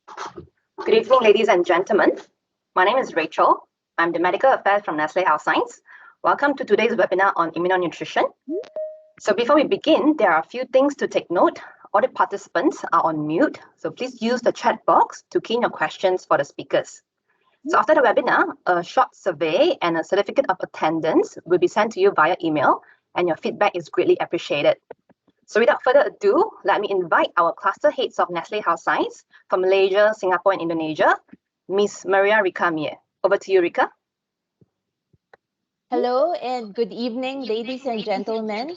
Good evening, ladies and gentlemen. My name is Rachel. I'm the Medical Affairs from Nestle Health Science. Welcome to today's webinar on immunonutrition. So before we begin, there are a few things to take note. All the participants are on mute, so please use the chat box to key in your questions for the speakers. So after the webinar, a short survey and a certificate of attendance will be sent to you via email, and your feedback is greatly appreciated. So without further ado, let me invite our cluster heads of Nestle Health Science from Malaysia, Singapore, and Indonesia, Ms. Maria Rika Mie. Over to you, Rika. Hello and good evening, ladies and gentlemen.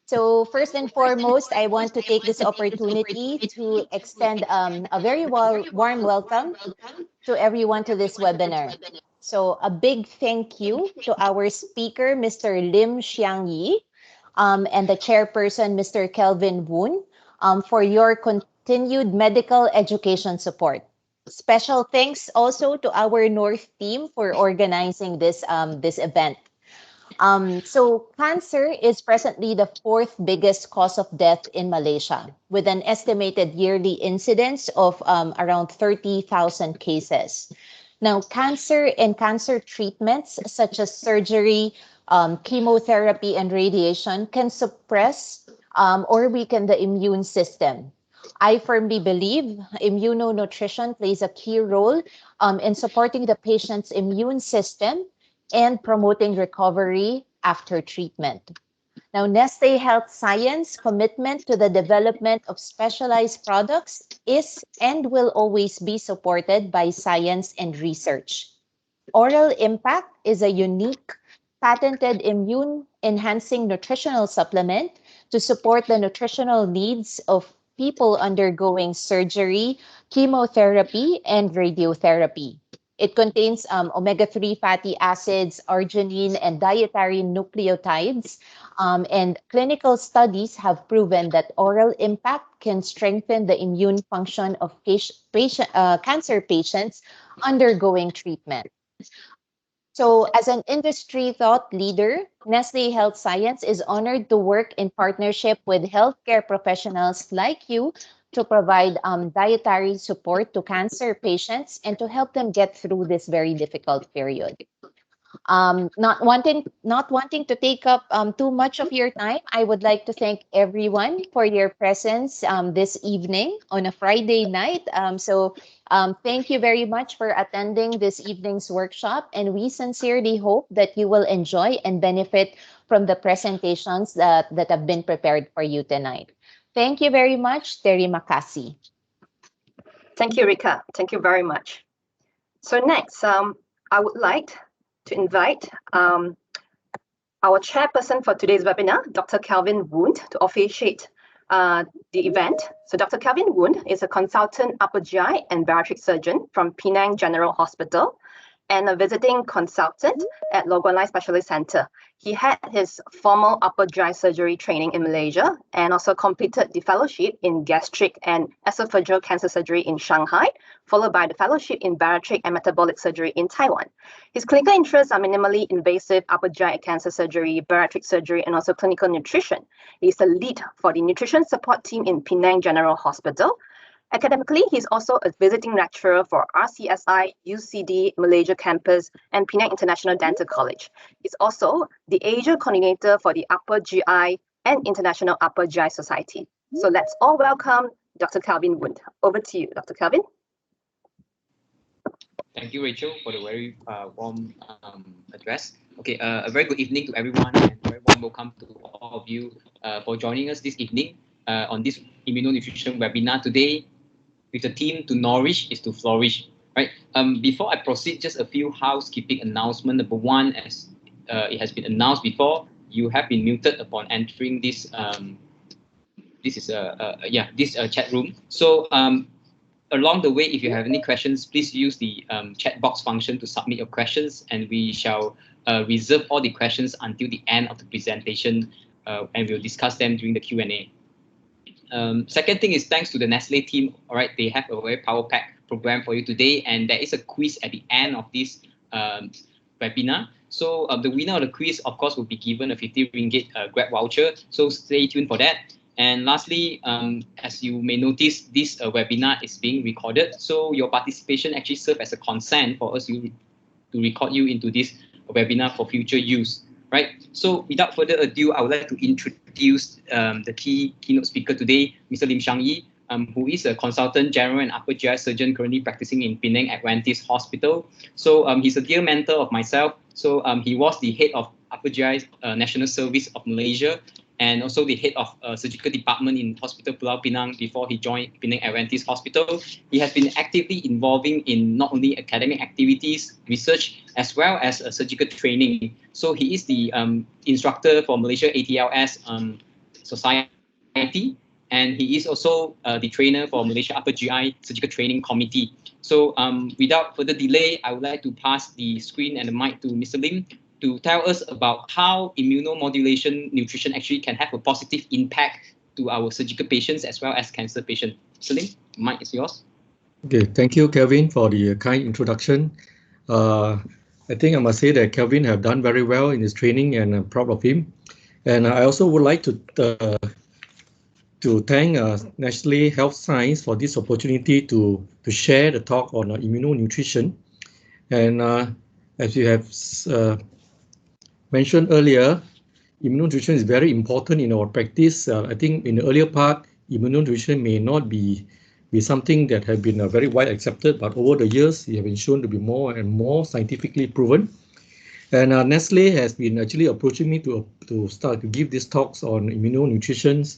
So first and foremost, I want to take this opportunity to extend a very warm welcome to everyone to this webinar. So a big thank you to our speaker, Mr. Lim Xiang Yi, and the chairperson, Mr. Kelvin Woon, for your continued medical education support. Special thanks also to our North team for organizing this event. So cancer is presently the fourth biggest cause of death in Malaysia, with an estimated yearly incidence of around 30,000 cases. Now, cancer and cancer treatments such as surgery, chemotherapy, and radiation can suppress or weaken the immune system. I firmly believe immunonutrition plays a key role in supporting the patient's immune system and promoting recovery after treatment. Now, Nestle Health Science commitment to the development of specialized products is and will always be supported by science and research. Oral Impact is a unique patented immune-enhancing nutritional supplement to support the nutritional needs of people undergoing surgery, chemotherapy, and radiotherapy. It contains omega-3 fatty acids, arginine, and dietary nucleotides. And clinical studies have proven that Oral Impact can strengthen the immune function of cancer patients undergoing treatment. So, as an industry thought leader, Nestle Health Science is honored to work in partnership with healthcare professionals like you to provide dietary support to cancer patients and to help them get through this very difficult period. Not wanting to take up too much of your time, I would like to thank everyone for your presence this evening on a Friday night. Thank you very much for attending this evening's workshop, and we sincerely hope that you will enjoy and benefit from the presentations that have been prepared for you tonight. Thank you very much. Terima kasih. Thank you, Rika. Thank you very much. So next, I would like to invite our chairperson for today's webinar, Dr. Kelvin Woon, to officiate the event. So Dr. Kelvin Woon is a consultant upper GI and bariatric surgeon from Penang General Hospital and a visiting consultant at Logan Lai Specialist Center. He had his formal upper GI surgery training in Malaysia and also completed the fellowship in gastric and esophageal cancer surgery in Shanghai, followed by the fellowship in bariatric and metabolic surgery in Taiwan. His clinical interests are minimally invasive upper GI cancer surgery, bariatric surgery, and also clinical nutrition. He's the lead for the nutrition support team in Penang General Hospital. Academically, he's also a visiting lecturer for RCSI, UCD, Malaysia campus, and Penang International Dental College. He's also the Asia coordinator for the Upper GI and International Upper GI Society. So let's all welcome Dr. Kelvin Woon. Over to you, Dr. Kelvin. Thank you, Rachel, for the very warm address. Okay, a very good evening to everyone, and a very warm welcome to all of you for joining us this evening on this immunonutrition webinar today. With the theme to nourish is to flourish, right? Before I proceed, just a few housekeeping announcements. Number one, as it has been announced before, you have been muted upon entering this. This chat room. So along the way, if you have any questions, please use the chat box function to submit your questions, and we shall reserve all the questions until the end of the presentation, and we'll discuss them during the Q&A. Second thing is thanks to the Nestle team. All right, they have a very power-packed program for you today, and there is a quiz at the end of this webinar. So the winner of the quiz, of course, will be given a 50 ringgit Grab voucher. So stay tuned for that. And lastly, as you may notice, this webinar is being recorded. So your participation actually serves as a consent for us to record you into this webinar for future use, right? So without further ado, I would like to introduce the keynote speaker today, Mr. Lim Xiang Yi, who is a consultant general and upper GI surgeon currently practicing in Penang Adventist Hospital. So he's a dear mentor of myself. So he was the head of upper GI National Service of Malaysia, and also the head of surgical department in Hospital Pulau Pinang before he joined Penang Adventist Hospital. He has been actively involving in not only academic activities, research, as well as surgical training. So he is the instructor for Malaysia ATLS Society, and he is also the trainer for Malaysia Upper GI Surgical Training Committee. So without further delay, I would like to pass the screen and the mic to Mr. Lim to tell us about how immunomodulation nutrition actually can have a positive impact to our surgical patients as well as cancer patients. Mr. Lim, the mic is yours. Okay, thank you, Kelvin, for the kind introduction. I think I must say that Kelvin have done very well in his training, and I'm proud of him. And I also would like to thank National Health Science for this opportunity to share the talk on immunonutrition. And as you have mentioned earlier, immunonutrition is very important in our practice. I think in the earlier part, immunonutrition may not be something that have been very wide accepted, but over the years, it has been shown to be more and more scientifically proven. And Nestle has been actually approaching me to start to give these talks on immunonutrition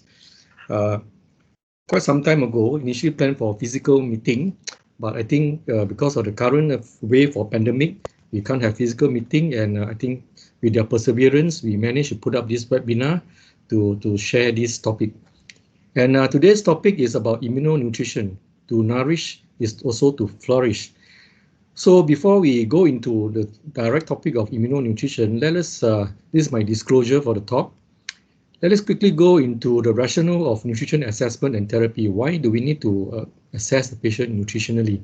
quite some time ago. Initially planned for a physical meeting, but I think because of the current wave of pandemic, we can't have physical meeting, and I think with their perseverance, we managed to put up this webinar to share this topic. And today's topic is about immunonutrition. To nourish is also to flourish. So before we go into the direct topic of immunonutrition, this is my disclosure for the talk. Let us quickly go into the rationale of nutrition assessment and therapy. Why do we need to assess the patient nutritionally?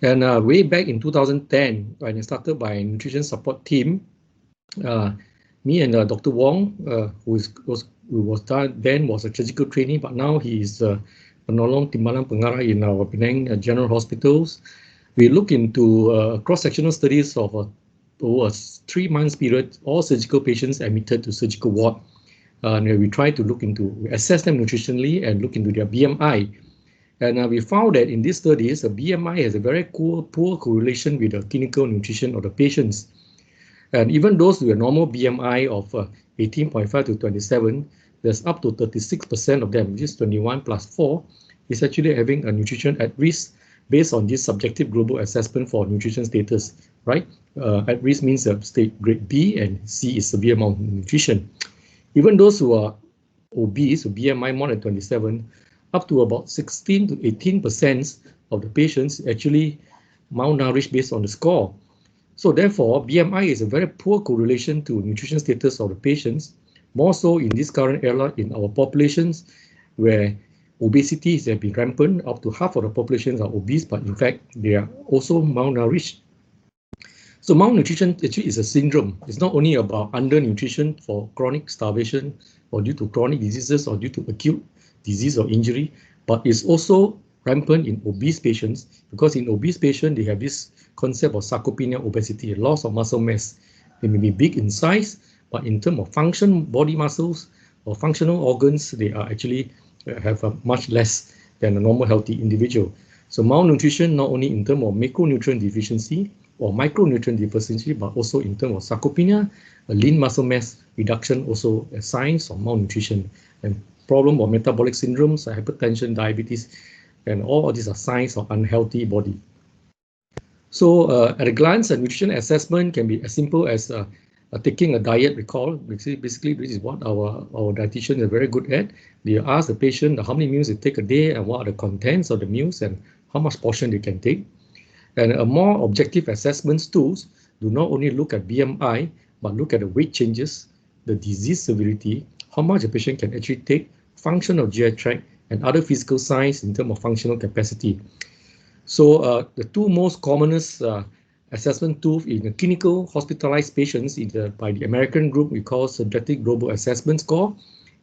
And way back in 2010, when I started my nutrition support team, me and Dr. Wong, who was a surgical trainee, but now he is penolong timbalan pengarah in our Penang General Hospitals. We look into cross-sectional studies of over a 3 months period, all surgical patients admitted to surgical ward. And we try to assess them nutritionally and look into their BMI. And we found that in these studies, the BMI has a very poor correlation with the clinical nutrition of the patients. And even those with a normal BMI of 18.5 to 27, there's up to 36% of them, which is 21 plus 4, is actually having a nutrition at risk based on this subjective global assessment for nutrition status, right? At risk means state grade B, and C is severe malnutrition. Even those who are obese, with BMI more than 27, up to about 16 to 18% of the patients actually malnourished based on the score. So therefore, BMI is a very poor correlation to nutrition status of the patients, more so in this current era in our populations where obesity has been rampant. Up to half of the populations are obese, but in fact, they are also malnourished. So malnutrition actually is a syndrome. It's not only about undernutrition for chronic starvation or due to chronic diseases or due to acute disease or injury, but it's also rampant in obese patients, because in obese patients, they have this concept of sarcopenia, obesity, loss of muscle mass. They may be big in size, but in terms of function, body muscles or functional organs, they are actually have much less than a normal healthy individual. So malnutrition, not only in terms of macronutrient deficiency or micronutrient deficiency, but also in terms of sarcopenia, a lean muscle mass reduction, also a signs of malnutrition, and problem of metabolic syndromes, hypertension, diabetes, and all of these are signs of unhealthy body. So at a glance, a nutrition assessment can be as simple as taking a diet recall. Basically, this is what our dietitians are very good at. They ask the patient how many meals they take a day and what are the contents of the meals and how much portion they can take. And a more objective assessments tools do not only look at BMI, but look at the weight changes, the disease severity, how much a patient can actually take, function of GI tract, and other physical signs in terms of functional capacity. So the two most commonest assessment tools in the clinical hospitalized patients by the American group we call subjective global assessment score,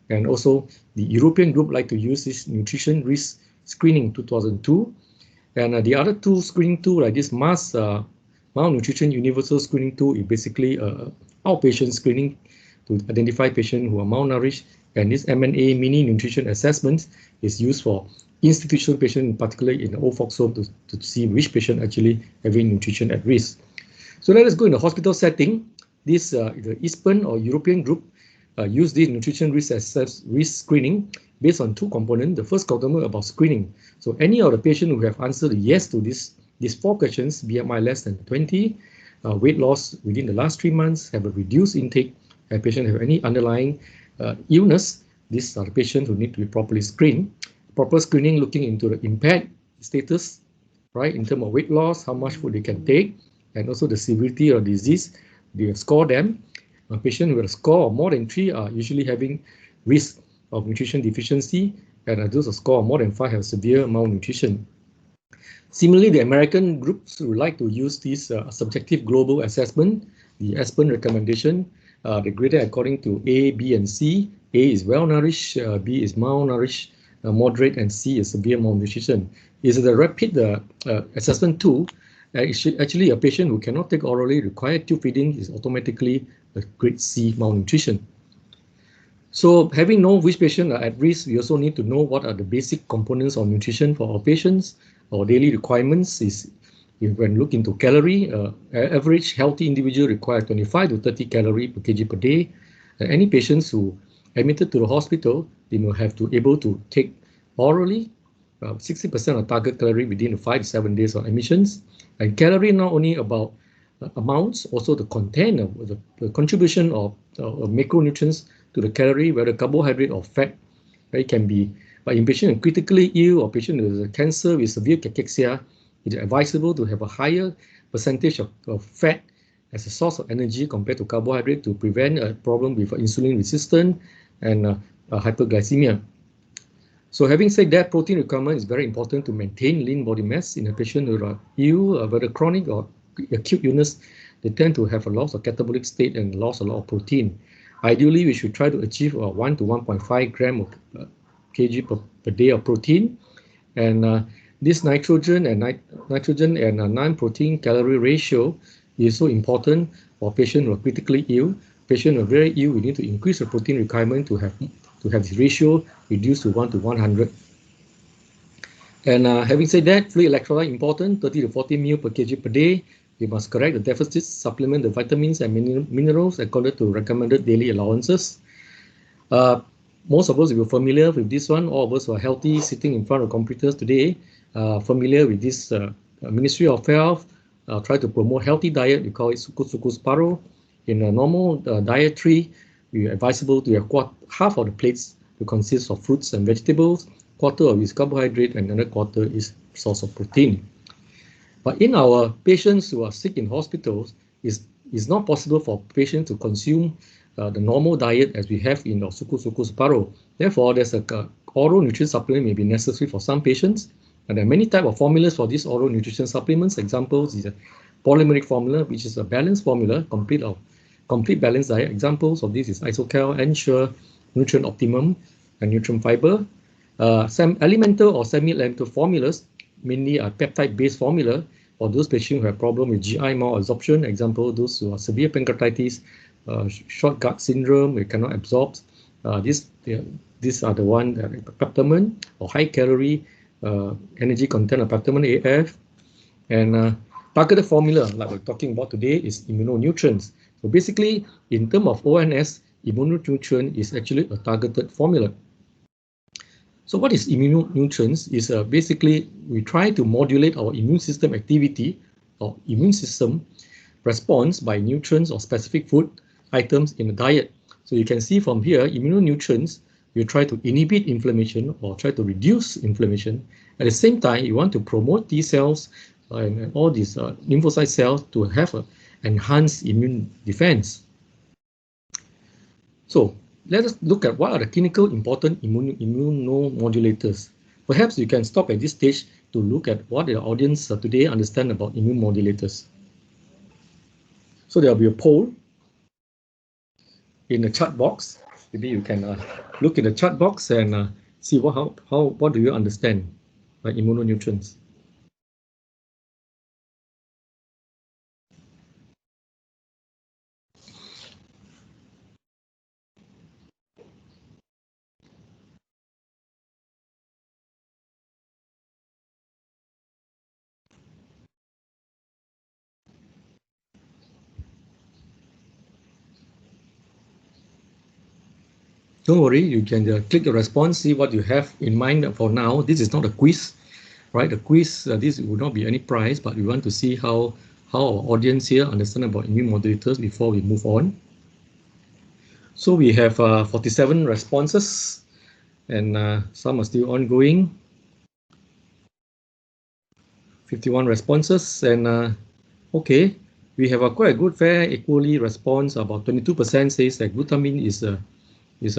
And also the European group like to use this nutrition risk screening 2002. And the other two screening tool like this malnutrition universal screening tool is basically outpatient screening to identify patients who are malnourished. And this MNA mini nutrition assessment is used for institutional patients, particularly in the old folks home, to see which patient actually having nutrition at risk. So let us go in the hospital setting. This the ISPN or European group use this nutrition risk screening based on two components. The first component about screening. So any of the patient who have answered yes to these four questions, BMI less than 20, weight loss within the last 3 months, have a reduced intake, and patient have any underlying illness, these are the patients who need to be properly screened. Proper screening looking into the impaired status, right, in terms of weight loss, how much food they can take, and also the severity of disease. They score them. A patient with a score of more than 3 are usually having risk of nutrition deficiency, and those who score of more than 5 have severe malnutrition. Similarly, the American groups would like to use this subjective global assessment, the ASPEN recommendation. They graded according to A, B, and C. A is well-nourished, B is malnourished, moderate, and C is severe malnutrition. Is the rapid assessment tool. Actually, a patient who cannot take orally required tube feeding is automatically a grade C malnutrition. So having known which patients are at risk, we also need to know what are the basic components of nutrition for our patients. Our daily requirements is, if we look into calorie, average healthy individual require 25 to 30 calories per kg per day. Any patients who admitted to the hospital, they will have to able to take orally 60% of target calorie within the 5 to 7 days of admissions. And calorie not only about amounts, also the content of the contribution of macronutrients to the calorie, whether carbohydrate or fat. It can be, but in patient critically ill or patient with cancer with severe cachexia, it is advisable to have a higher percentage of fat as a source of energy compared to carbohydrate to prevent a problem with insulin resistance and hyperglycemia. So having said that, protein requirement is very important to maintain lean body mass in a patient who are ill, whether chronic or acute illness. They tend to have a loss of catabolic state and loss a lot of protein. Ideally, we should try to achieve 1 to 1.5 gram of kg per day of protein. And this nitrogen and non-protein calorie ratio is so important for patients who are critically ill. Patients who are very ill, we need to increase the protein requirement to have this ratio reduced to 1 to 100. And having said that, fluid electrolyte important, 30 to 40 ml per kg per day. We must correct the deficits, supplement the vitamins and minerals according to recommended daily allowances. Most of us will be familiar with this one. All of us who are healthy, sitting in front of computers today, familiar with this Ministry of Health. Try to promote healthy diet. We call it suku separuh. In a normal dietary, we are advisable to have half of the plates to consist of fruits and vegetables, quarter of is carbohydrate, and another quarter is source of protein. But in our patients who are sick in hospitals, it's not possible for patients to consume the normal diet as we have in our suku separuh. Therefore, there's a oral nutrition supplement may be necessary for some patients. And there are many types of formulas for these oral nutrition supplements. Examples is a polymeric formula, which is a balanced formula, complete balanced diet. Examples of this is Isocal, Ensure, Nutrient Optimum, and Nutrient Fiber. Some elemental or semi-elemental formulas, mainly a peptide-based formula for those patients who have problem with GI malabsorption. Example, those who are severe pancreatitis, short gut syndrome, they cannot absorb. These are the one peptamen or high calorie energy content of peptamen AF. And targeted formula, like we're talking about today, is immunonutrients. So basically, in terms of ONS, immunonutrient is actually a targeted formula. So what is immunonutrients? Is basically we try to modulate our immune system activity or immune system response by nutrients or specific food items in the diet. So you can see from here, immunonutrients, you try to inhibit inflammation or try to reduce inflammation. At the same time, you want to promote T cells and all these lymphocyte cells to have an enhanced immune defense. So let us look at what are the clinical important immunomodulators. Perhaps you can stop at this stage to look at what the audience today understand about immune modulators. So there will be a poll in the chat box. Maybe you can look in the chat box and see what do you understand by immunonutrients. Don't worry, you can click the response, see what you have in mind for now. This is not a quiz, right? The quiz, this will not be any prize, but we want to see how our audience here understand about immune modulators before we move on. So we have 47 responses, and some are still ongoing. 51 responses, and okay, we have a quite a good fair equally response. About 22% says that glutamine is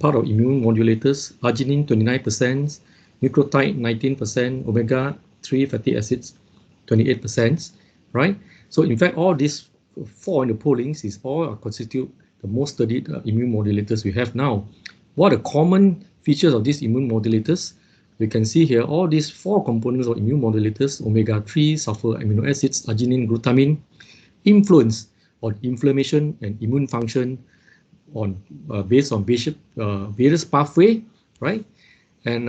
part of immune modulators, arginine 29%, nucleotide 19%, omega-3 fatty acids 28%, right? So in fact, all these four in the pollings is all constitute the most studied immune modulators we have now. What are the common features of these immune modulators? We can see here all these four components of immune modulators, omega-3, sulfur amino acids, arginine, glutamine, influence on inflammation and immune function based on various pathway, right? And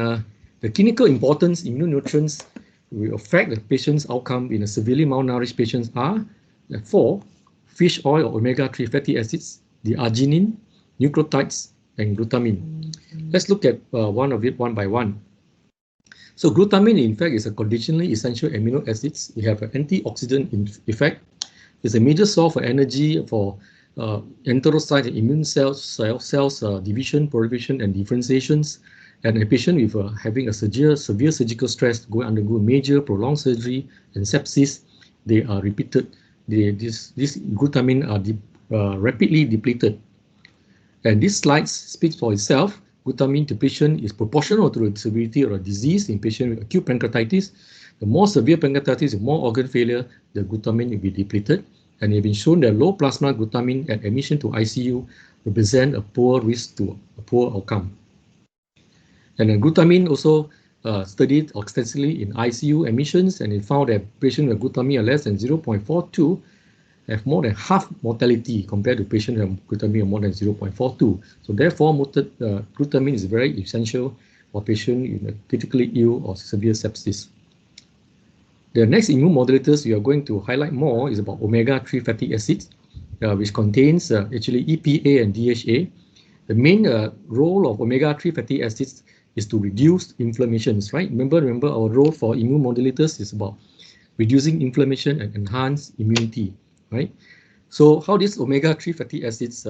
the clinical importance immunonutrients will affect the patient's outcome in a severely malnourished patients are the four: fish oil or omega-3 fatty acids, the arginine, nucleotides, and glutamine. Let's look at one of it one by one. So glutamine, in fact, is a conditionally essential amino acids. It have an antioxidant effect. It's a major source for energy for enterocyte and immune cells division, proliferation, and differentiations. And a patient with having a severe surgical stress, undergo major prolonged surgery and sepsis, they are repeated. This glutamine are rapidly depleted. And this slide speaks for itself. Glutamine depletion is proportional to the severity of a disease in patients with acute pancreatitis. The more severe pancreatitis, the more organ failure, the glutamine will be depleted. And it has been shown that low plasma glutamine at admission to ICU represent a poor risk to a poor outcome. And glutamine also studied extensively in ICU admissions, and it found that patients with glutamine are less than 0.42 have more than half mortality compared to patients who have glutamine of more than 0.42. So therefore, glutamine is very essential for patients in critically ill or severe sepsis. The next immune modulators we are going to highlight more is about omega-3 fatty acids, which contains actually EPA and DHA. The main role of omega-3 fatty acids is to reduce inflammations, right? Remember our role for immune modulators is about reducing inflammation and enhance immunity, right? So how these omega-3 fatty acids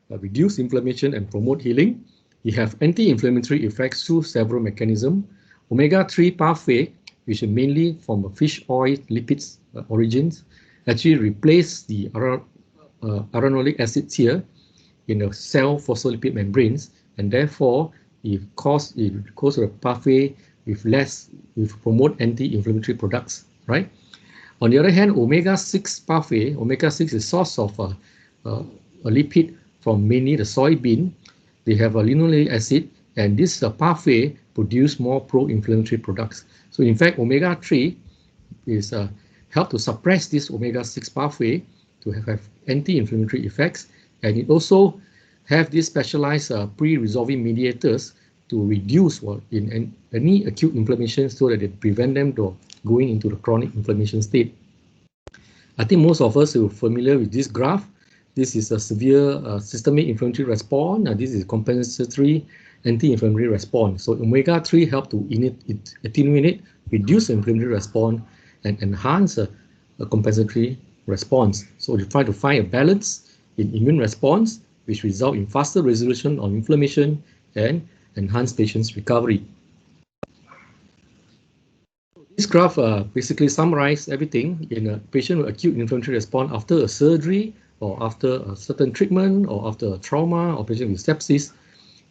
reduce inflammation and promote healing? You have anti-inflammatory effects through several mechanisms. Omega-3 pathway, which is mainly from fish oil lipids origins, actually replace the arenolic acids here in the cell phospholipid membranes, and therefore it goes to a pathway with promote anti-inflammatory products, right? On the other hand, omega-6 pathway, omega-6 is source of a lipid from mainly the soybean. They have a linoleic acid, and this pathway produce more pro-inflammatory products. So in fact, omega-3 is help to suppress this omega-6 pathway to have anti-inflammatory effects, and it also have these specialized pre-resolving mediators to reduce in any acute inflammation so that they prevent them from going into the chronic inflammation state. I think most of us are familiar with this graph. This is a severe systemic inflammatory response, and this is compensatory anti-inflammatory response. So omega-3 help to attenuate, reduce inflammatory response, and enhance a compensatory response. So we try to find a balance in immune response, which result in faster resolution of inflammation and enhance patient's recovery. This graph basically summarizes everything in a patient with acute inflammatory response after a surgery or after a certain treatment or after a trauma or patient with sepsis.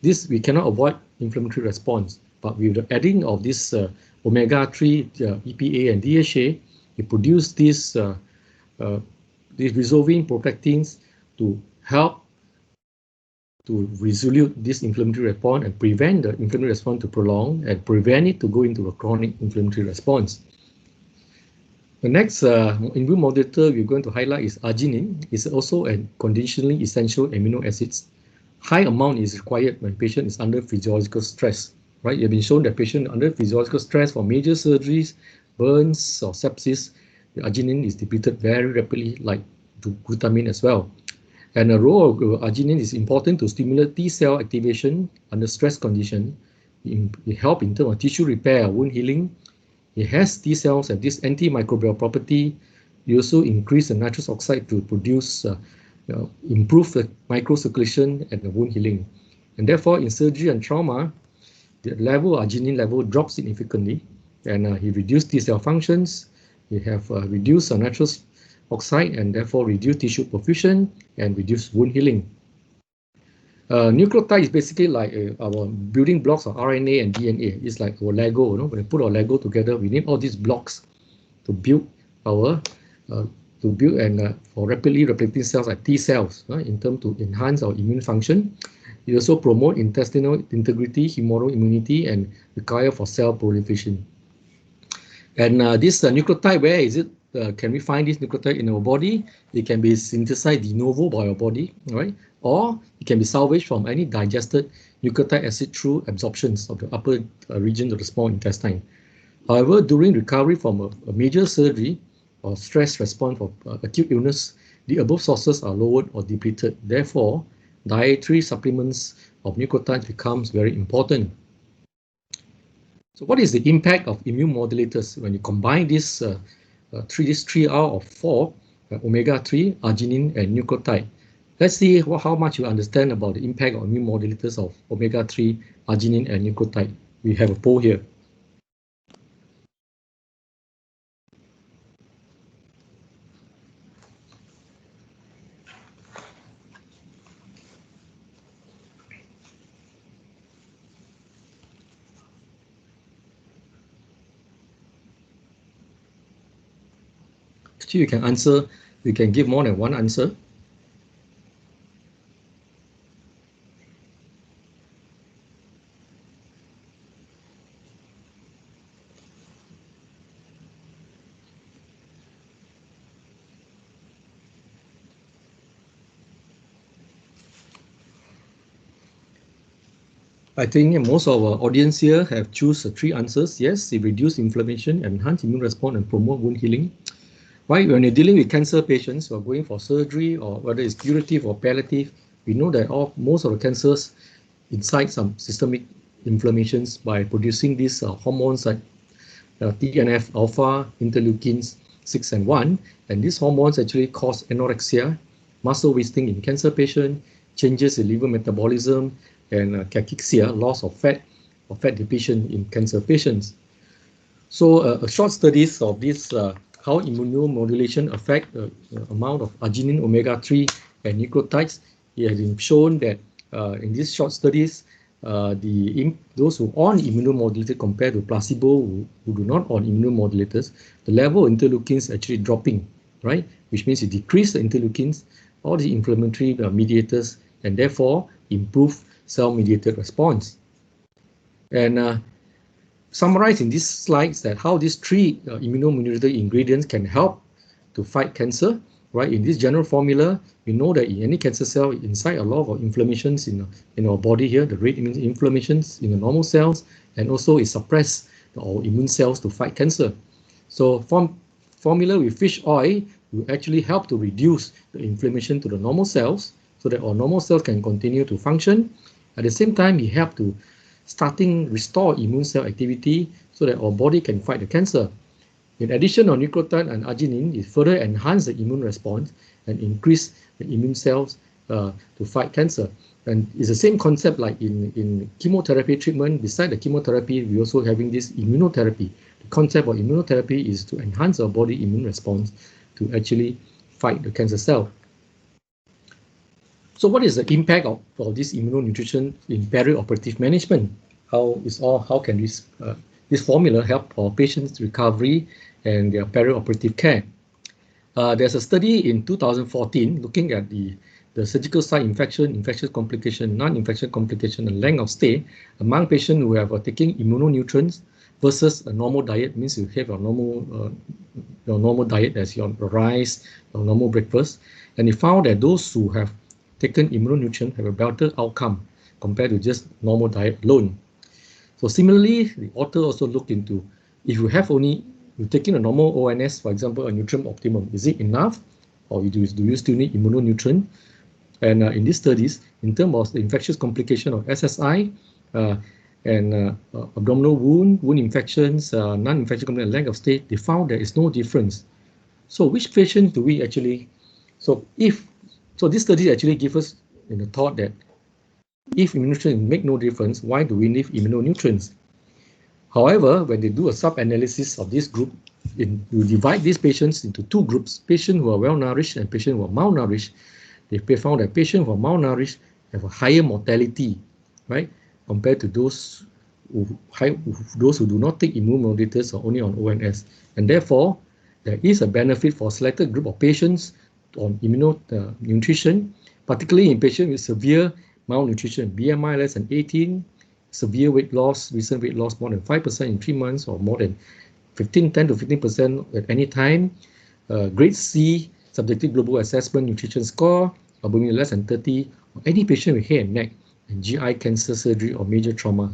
This we cannot avoid inflammatory response, but with the adding of this omega-3, EPA and DHA, we produce these resolving protectins to help to resolve this inflammatory response and prevent the inflammatory response to prolong and prevent it to go into a chronic inflammatory response. The next immune modulator we're going to highlight is arginine. It's also a conditionally essential amino acids. High amount is required when patient is under physiological stress, right? It has been shown that patient under physiological stress for major surgeries, burns or sepsis, the arginine is depleted very rapidly, like glutamine as well. And the role of arginine is important to stimulate T cell activation under stress condition. It helps in terms of tissue repair, wound healing. It has T cells and this antimicrobial property. You also increase the nitrous oxide to produce, improve the microcirculation and the wound healing. And therefore, in surgery and trauma, the level arginine level drops significantly, and he reduced T cell functions. You have reduced nitrous oxide and therefore reduce tissue perfusion and reduce wound healing. Nucleotide is basically like our building blocks of RNA and DNA. It's like our Lego. When we put our Lego together, we need all these blocks to build our for rapidly replicating cells like T cells, in terms to enhance our immune function. It also promote intestinal integrity, humoral immunity, and require for cell proliferation. And this nucleotide, where is it? Can we find this nucleotide in our body? It can be synthesized de novo by our body, right? Or it can be salvaged from any digested nucleotide acid through absorptions of the upper region of the small intestine. However, during recovery from a major surgery or stress response for acute illness, the above sources are lowered or depleted. Therefore, dietary supplements of nucleotides becomes very important. So what is the impact of immune modulators when you combine this these 3 out of 4, omega-3, arginine, and nucleotide? Let's see how much you understand about the impact of immune modulators of omega-3, arginine, and nucleotide. We have a poll here. Actually, you can answer, you can give more than one answer. I think most of our audience here have chosen 3 answers. Yes, it reduces inflammation, enhance immune response, and promote wound healing. Right, when you're dealing with cancer patients who are going for surgery or whether it's curative or palliative, we know that most of the cancers incite some systemic inflammations by producing these hormones like TNF alpha, interleukins 6 and 1, and these hormones actually cause anorexia, muscle wasting in cancer patients, changes in liver metabolism, and cachexia, loss of fat or fat depletion in cancer patients. So a short studies of this how immunomodulation affect the amount of arginine, omega-3, and nucleotides. It has been shown that in these short studies, those who are on immunomodulator compared to placebo who do not on immunomodulators, the level of interleukins actually dropping, right? Which means it decreases the interleukins, all the inflammatory mediators, and therefore improve cell-mediated response. And summarize in these slides that how these 3 immunomodulator ingredients can help to fight cancer, right? In this general formula, we know that in any cancer cell inside a lot of inflammations in our body here, the rate inflammations in the normal cells, and also it suppresses our immune cells to fight cancer. So formula with fish oil will actually help to reduce the inflammation to the normal cells so that our normal cells can continue to function. At the same time, it helps to restore immune cell activity so that our body can fight the cancer. In addition, on nucleotide and arginine, it further enhance the immune response and increase the immune cells to fight cancer. And it's the same concept like in chemotherapy treatment. Beside the chemotherapy, we're also having this immunotherapy. The concept of immunotherapy is to enhance our body immune response to actually fight the cancer cell. So what is the impact of this immunonutrition in perioperative management? How can this formula help our patients' recovery and their perioperative care? There's a study in 2014 looking at the the surgical site infection, infectious complication, non-infectious complication, and length of stay among patients who have taking immunonutrients versus a normal diet, means you have your normal diet as your rice, your normal breakfast. And he found that those who have taken immunonutrient have a better outcome compared to just normal diet alone. So similarly, the author also looked into, if you have only, you're taking a normal ONS, for example, a nutrient optimum, is it enough? Or do you still need immunonutrient? And in these studies, in terms of the infectious complication of SSI and abdominal wound infections, non-infectious complication, length of stay, they found there is no difference. So which patient do we actually, so this study actually gives us the thought that if immunonutrients make no difference, why do we need immunonutrients? However, when they do a sub-analysis of this group, you divide these patients into two groups, patients who are well-nourished and patients who are malnourished. They found that patients who are malnourished have a higher mortality, right, compared to those who do not take immune modulators or only on ONS. And therefore, there is a benefit for a selected group of patients on immunonutrition, particularly in patients with severe malnutrition, BMI less than 18, severe weight loss, recent weight loss more than 5% in 3 months or more than 10 to 15% at any time, grade C, subjective global assessment nutrition score, abdomen less than 30, or any patient with hair and neck and GI cancer surgery or major trauma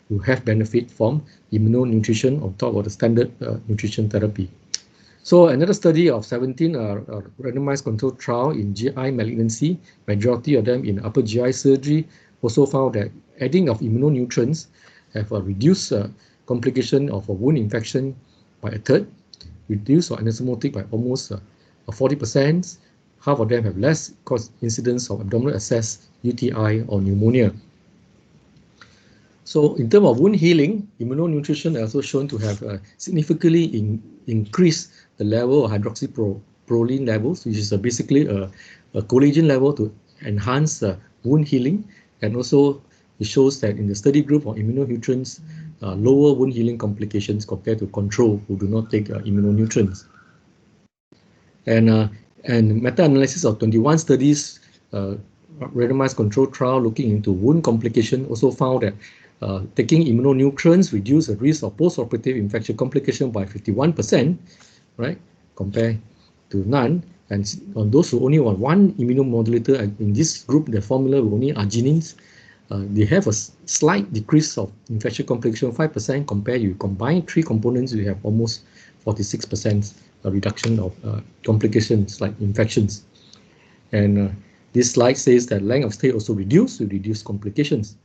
who have benefit from immunonutrition on top of the standard nutrition therapy. So another study of 17 randomized controlled trial in GI malignancy, majority of them in upper GI surgery, also found that adding of immunonutrients have a reduced complication of a wound infection by a third, reduced or anastomotic by almost 40%. Half of them have less incidence of abdominal abscess, UTI, or pneumonia. So in terms of wound healing, immunonutrition is also shown to have significantly increased the level of hydroxyproline levels, which is basically a collagen level to enhance wound healing. And also it shows that in the study group of immunonutrients, lower wound healing complications compared to control who do not take immunonutrients. And meta-analysis of 21 studies, randomized controlled trial looking into wound complication also found that taking immunonutrients reduce the risk of post-operative infection complication by 51%, right, compared to none. And on those who only want one immunomodulator, in this group, the formula with only arginines, they have a slight decrease of infection complication, 5%, compared you combine three components, you have almost 46% reduction of complications like infections. And this slide says that length of stay also reduced with reduced complications.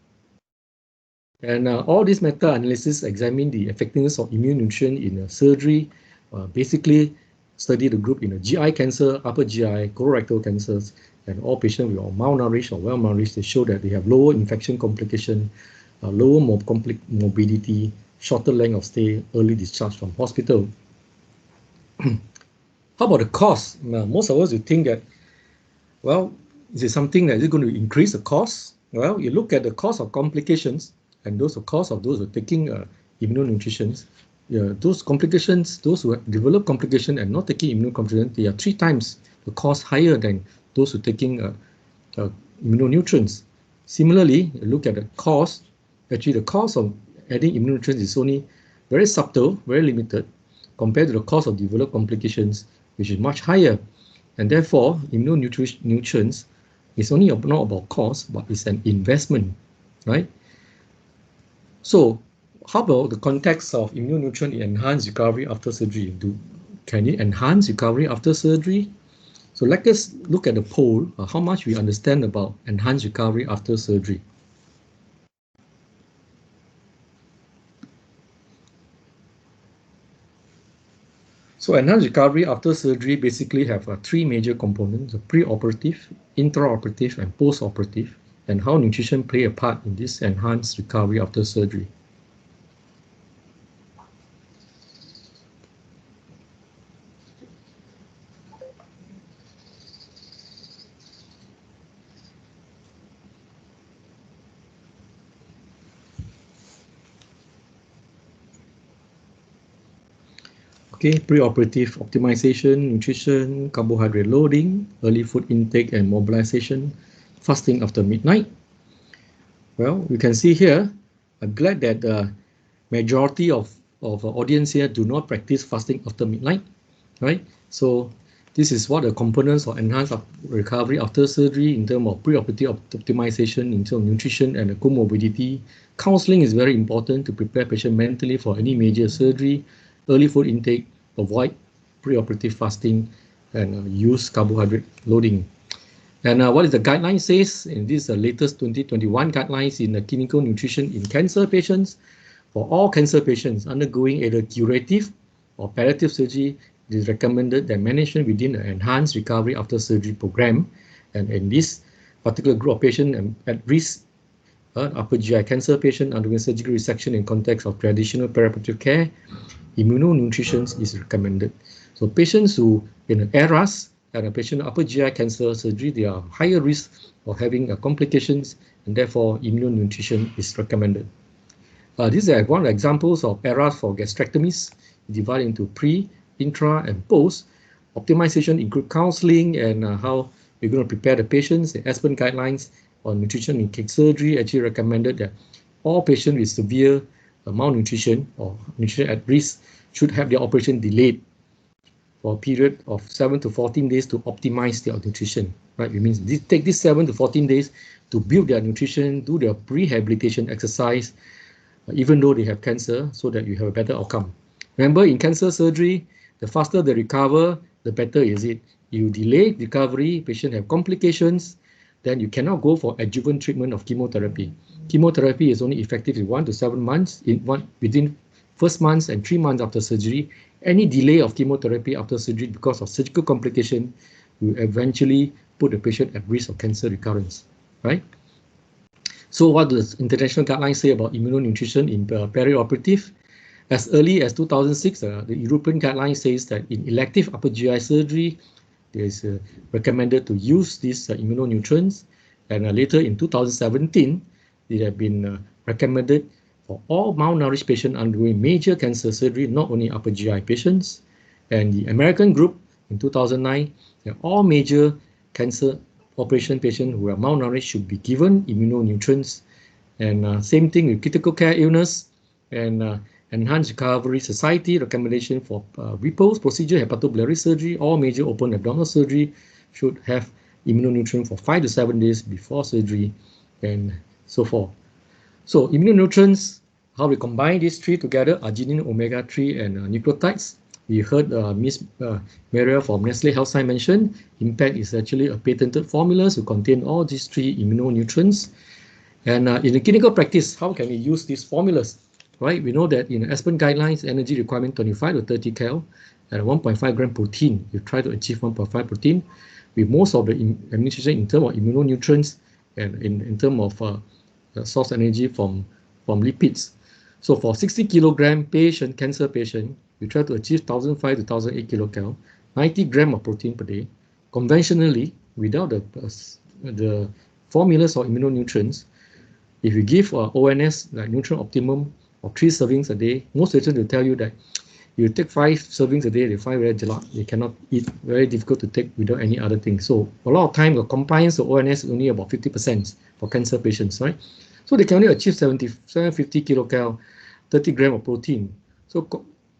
And all these meta-analysis examine the effectiveness of immune nutrition in surgery, basically study the group in GI cancer, upper GI, colorectal cancers, and all patients who are malnourished or well-nourished. They show that they have lower infection complication, lower morbidity, shorter length of stay, early discharge from hospital. How about the cost? Now, most of us would think that, well, is it something that is going to increase the cost? Well, you look at the cost of complications and those of cost of those who are taking immunonutritions. Those complications, those who develop complication and not taking immunocomplication, they are 3 times the cost higher than those who are taking immunonutrients. Similarly, look at the cost. Actually, the cost of adding immunonutrients is only very subtle, very limited, compared to the cost of developed complications, which is much higher. And therefore, immunonutrients is only not about cost, but it's an investment, right? So, how about the context of immunonutrient in enhanced recovery after surgery? Can it enhance recovery after surgery? So let us look at the poll, how much we understand about enhanced recovery after surgery. So enhanced recovery after surgery basically have 3 major components: the pre-operative, intraoperative, and post-operative, and how nutrition play a part in this enhanced recovery after surgery. Okay, preoperative optimization, nutrition, carbohydrate loading, early food intake and mobilization, fasting after midnight. Well, you can see here, I'm glad that the majority of audience here do not practice fasting after midnight, right? So this is what the components of enhanced recovery after surgery in terms of preoperative optimization, in terms of nutrition and comorbidity. Counseling is very important to prepare patient mentally for any major surgery, early food intake, avoid preoperative fasting, and use carbohydrate loading. And what is the guideline says in this latest 2021 guidelines in clinical nutrition in cancer patients? For all cancer patients undergoing either curative or palliative surgery, it is recommended that management within an enhanced recovery after surgery program. And in this particular group of patients at risk, upper GI cancer patient undergoing surgical resection in context of traditional perioperative care, immunonutrition is recommended. So patients who in an ERAS and a patient upper GI cancer surgery, they are higher risk of having complications, and therefore immunonutrition is recommended. These are one examples of ERAS for gastrectomies, divided into pre, intra, and post. Optimization include counseling and how we're going to prepare the patients. The ASPEN guidelines on nutrition in cake surgery actually recommended that all patients with severe malnutrition or nutrition at risk should have their operation delayed for a period of 7 to 14 days to optimize their nutrition, right? It means take these 7 to 14 days to build their nutrition, do their rehabilitation exercise, even though they have cancer, so that you have a better outcome. Remember, in cancer surgery, the faster they recover, the better is it. You delay recovery, patient have complications, then you cannot go for adjuvant treatment of chemotherapy. Chemotherapy is only effective in 1 to 7 months, within first months and 3 months after surgery. Any delay of chemotherapy after surgery because of surgical complication will eventually put the patient at risk of cancer recurrence, right? So what does international guidelines say about immunonutrition in perioperative? As early as 2006, the European guideline says that in elective upper GI surgery, it is recommended to use these immunonutrients. And later in 2017, it have been recommended for all malnourished patients undergoing major cancer surgery, not only upper GI patients. And the American group in 2009, all major cancer operation patients who are malnourished should be given immunonutrients. And same thing with critical care illness and Enhanced Recovery Society recommendation for repose procedure, hepatobiliary surgery, all major open abdominal surgery should have immunonutrient for 5 to 7 days before surgery and so forth. So immunonutrients, how we combine these three together, arginine, omega-3 and nucleotides. We heard Ms. Maria from Nestle Health Science mention, IMPACT is actually a patented formula to contain all these three immunonutrients. And in the clinical practice, how can we use these formulas? Right, we know that in ASPEN guidelines, energy requirement 25 to 30 cal and 1.5 gram protein. You try to achieve 1.5 protein with most of the administration in terms of immunonutrients and in terms of source energy from lipids. So for 60 kilogram patient, cancer patient, you try to achieve 1,005 to 1,008 kilocal, 90 gram of protein per day. Conventionally, without the formulas or immunonutrients, if you give ONS, like nutrient optimum, of 3 servings a day, most patients will tell you that you take 5 servings a day, they find very gelat, they cannot eat, very difficult to take without any other thing. So a lot of time the compliance to ONS is only about 50% for cancer patients, right? So they can only achieve 750 kilocal, 30 gram of protein. So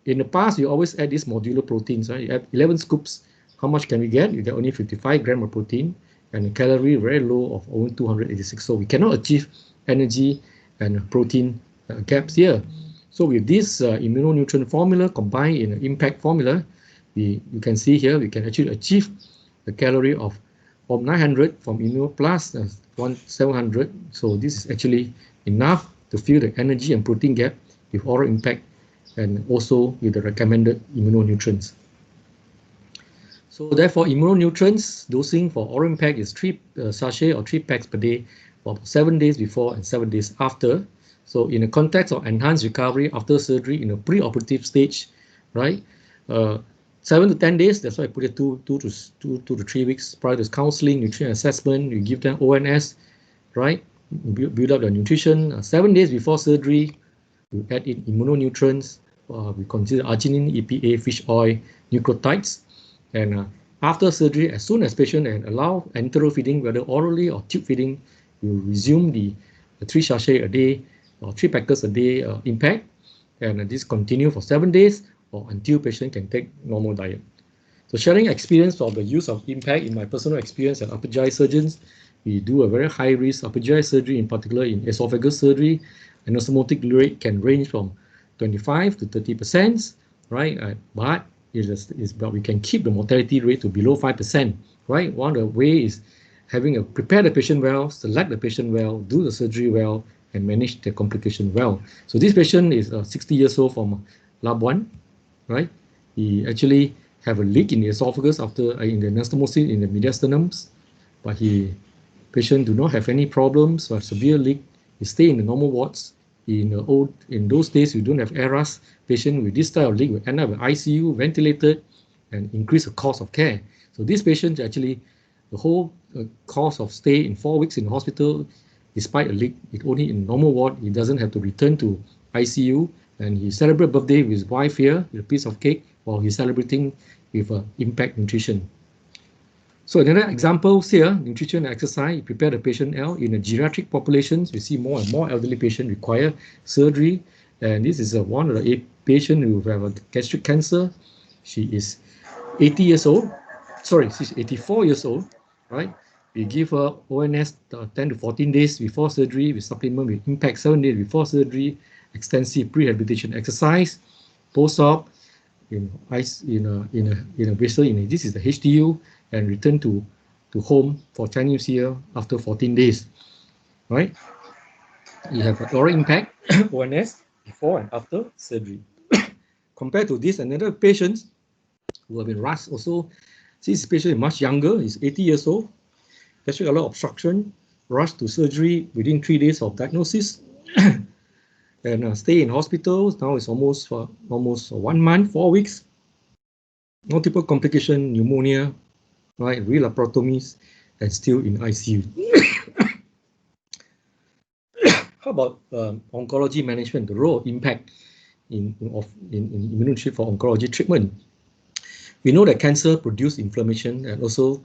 in the past, you always add these modular proteins, right? You add 11 scoops, how much can we get? You get only 55 gram of protein and the calorie very low of only 286. So we cannot achieve energy and protein gaps here. So with this immunonutrient formula combined in an IMPACT formula, you can see here we can actually achieve the calorie of 900 from Immuno Plus 700. So this is actually enough to fill the energy and protein gap with oral IMPACT and also with the recommended immunonutrients. So therefore, immunonutrients dosing for oral IMPACT is 3 sachet or 3 packs per day for 7 days before and 7 days after. So in the context of enhanced recovery after surgery in a preoperative stage, right? 7 to 10 days, that's why I put it 2 to 3 weeks prior to counseling, nutrition assessment, you give them ONS, right? Build up the nutrition. 7 days before surgery, you add in immunonutrients, we consider arginine, EPA, fish oil, nucleotides. And after surgery, as soon as patient and allow enteral feeding, whether orally or tube feeding, you resume the 3 sachet a day or 3 packets a day impact, and this continue for 7 days or until patient can take normal diet. So sharing experience of the use of impact in my personal experience as upper GI surgeons, we do a very high risk upper GI surgery, in particular in esophagus surgery. Anosmotic rate can range from 25 to 30%, right? But we can keep the mortality rate to below 5%, right? One of the way is prepare the patient well, select the patient well, do the surgery well, and manage the complication well. So this patient is 60 years old from Labuan, right? He actually have a leak in the esophagus after in the anastomosis in the mediastinums, but patient do not have any problems or severe leak. He stay in the normal wards. In those days, you don't have ERAS. Patient with this type of leak will end up with ICU, ventilated, and increase the cost of care. So this patient actually, the whole cost of stay in 4 weeks in the hospital, despite a leak, it only in normal ward. He doesn't have to return to ICU, and he celebrate birthday with his wife here with a piece of cake while he's celebrating with impact nutrition. So another example here, nutrition and exercise, prepare the patient well. In the geriatric populations, we see more and more elderly patients require surgery. And this is one of the patients who have a gastric cancer. She is 80 years old. Sorry, she's 84 years old, right? We give her ONS 10 to 14 days before surgery. We supplement with impact 7 days before surgery, extensive rehabilitation exercise, post-op, this is the HDU, and return to home for Chinese New Year after 14 days, right? You have an oral impact, ONS, before and after surgery. Compared to this, another patient who have been rushed also, this patient is much younger, he's 80 years old, gastric ulnar obstruction, rushed to surgery within 3 days of diagnosis, and stay in hospital. Now it's almost 1 month, 4 weeks, multiple complication, pneumonia, right, re-laparotomies, and still in ICU. How about oncology management, the role of impact in immunonutrition for oncology treatment? We know that cancer produces inflammation and also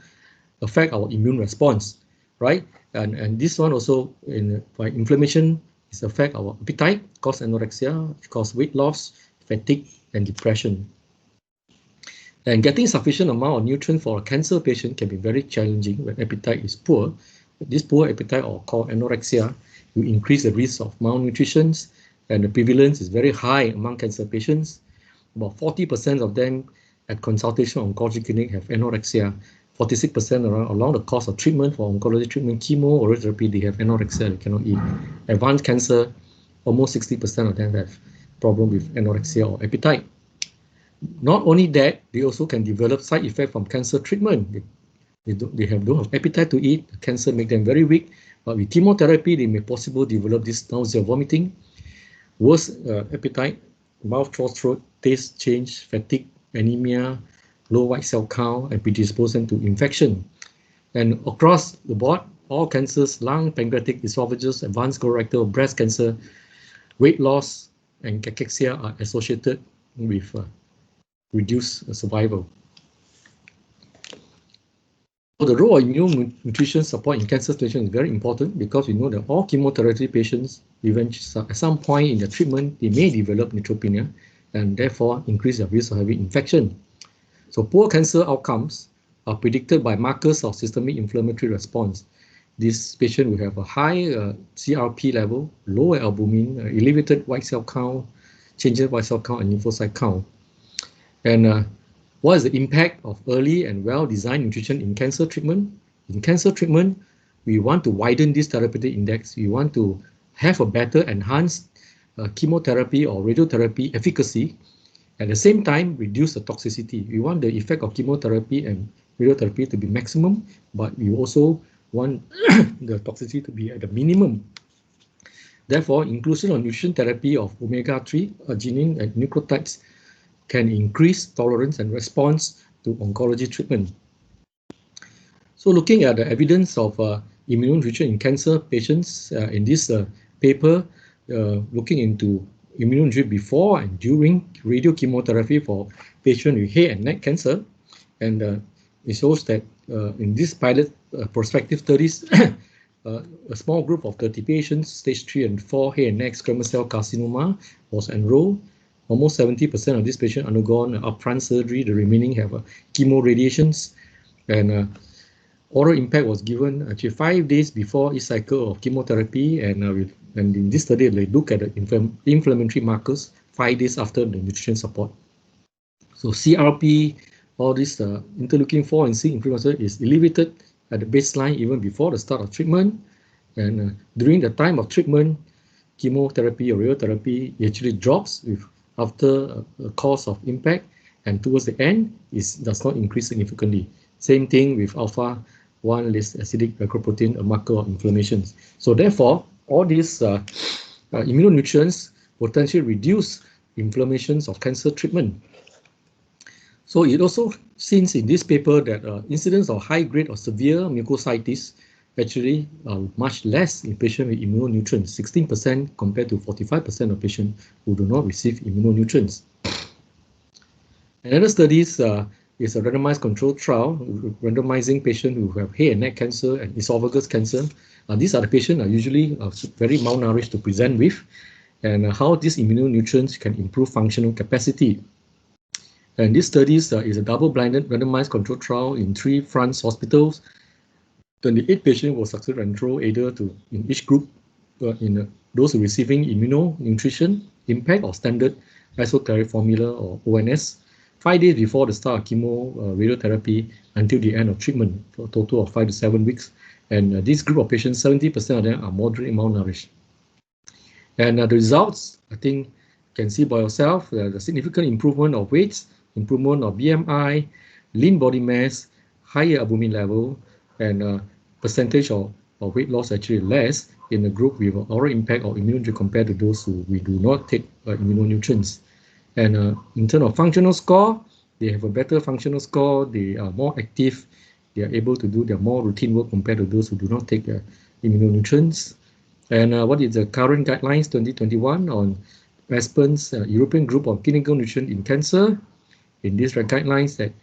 affect our immune response, right? And this one also, by inflammation, is affect our appetite, cause anorexia, cause weight loss, fatigue, and depression. And getting sufficient amount of nutrients for a cancer patient can be very challenging when appetite is poor. This poor appetite, or called anorexia, will increase the risk of malnutrition, and the prevalence is very high among cancer patients. About 40% of them at consultation oncology clinic have anorexia. 46% along the course of treatment for oncology treatment, chemo or therapy, they have anorexia, they cannot eat. Advanced cancer, almost 60% of them have problem with anorexia or appetite. Not only that, they also can develop side effects from cancer treatment. They don't have appetite to eat. The cancer make them very weak. But with chemotherapy, they may possibly develop this nausea, vomiting, worse appetite, mouth, throat, taste change, fatigue, anemia, low white cell count, and predisposition to infection. And across the board, all cancers, lung, pancreatic, esophagus, advanced colorectal, breast cancer, weight loss, and cachexia are associated with reduced survival. So the role of immune nutrition support in cancer patients is very important, because we know that all chemotherapy patients, eventually at some point in their treatment, they may develop neutropenia and therefore increase their risk of having infection. So poor cancer outcomes are predicted by markers of systemic inflammatory response. This patient will have a high CRP level, low albumin, elevated white cell count, changes white cell count, and lymphocyte count. And what is the impact of early and well-designed nutrition in cancer treatment? In cancer treatment, we want to widen this therapeutic index. We want to have a better enhanced chemotherapy or radiotherapy efficacy. At the same time, reduce the toxicity. We want the effect of chemotherapy and radiotherapy to be maximum, but we also want the toxicity to be at the minimum. Therefore, inclusion of nutrition therapy of omega-3, arginine, and nucleotides can increase tolerance and response to oncology treatment. So looking at the evidence of immunonutrition in cancer patients in this paper, looking into immunonutrition before and during radiochemotherapy for patients with head and neck cancer. And it shows that in this pilot prospective studies, a small group of 30 patients, stage 3 and 4 head and neck squamous cell carcinoma was enrolled. Almost 70% of these patients undergone upfront surgery. The remaining have chemo radiations, and oral impact was given actually 5 days before each cycle of chemotherapy, and in this study they look at the inflammatory markers 5 days after the nutrition support. So CRP, all this interleukin-4 and 6 inflammatory is elevated at the baseline even before the start of treatment, and during the time of treatment, chemotherapy or radiotherapy actually drops after a course of impact, and towards the end it does not increase significantly. Same thing with alpha-1 less acidic glycoprotein, a marker of inflammation. So therefore, all these immunonutrients potentially reduce inflammations of cancer treatment. So it also seems in this paper that incidence of high-grade or severe mucositis actually much less in patients with immunonutrients, 16% compared to 45% of patients who do not receive immunonutrients. Another study is a randomized controlled trial randomizing patients who have head and neck cancer and esophagus cancer. These are the patients usually very malnourished to present with, and how these immunonutrients can improve functional capacity. And this study is a double-blinded randomized controlled trial in 3 France hospitals. 28 patients were successfully enrolled either in each group, those receiving immunonutrition, impact, or standard isotonic formula or ONS, 5 days before the start of chemo radiotherapy until the end of treatment, for a total of 5 to 7 weeks. And this group of patients, 70% of them are moderately malnourished. And the results, I think, you can see by yourself, the significant improvement of weight, improvement of BMI, lean body mass, higher albumin level, and percentage of weight loss actually less in the group with oral impact or immunonutrient compared to those who we do not take immunonutrients. And in terms of functional score, they have a better functional score, they are more active, they are able to do their more routine work compared to those who do not take immunonutrients. And what is the current guidelines 2021 on ASPEN's European Group on Clinical Nutrition in Cancer? In these guidelines, that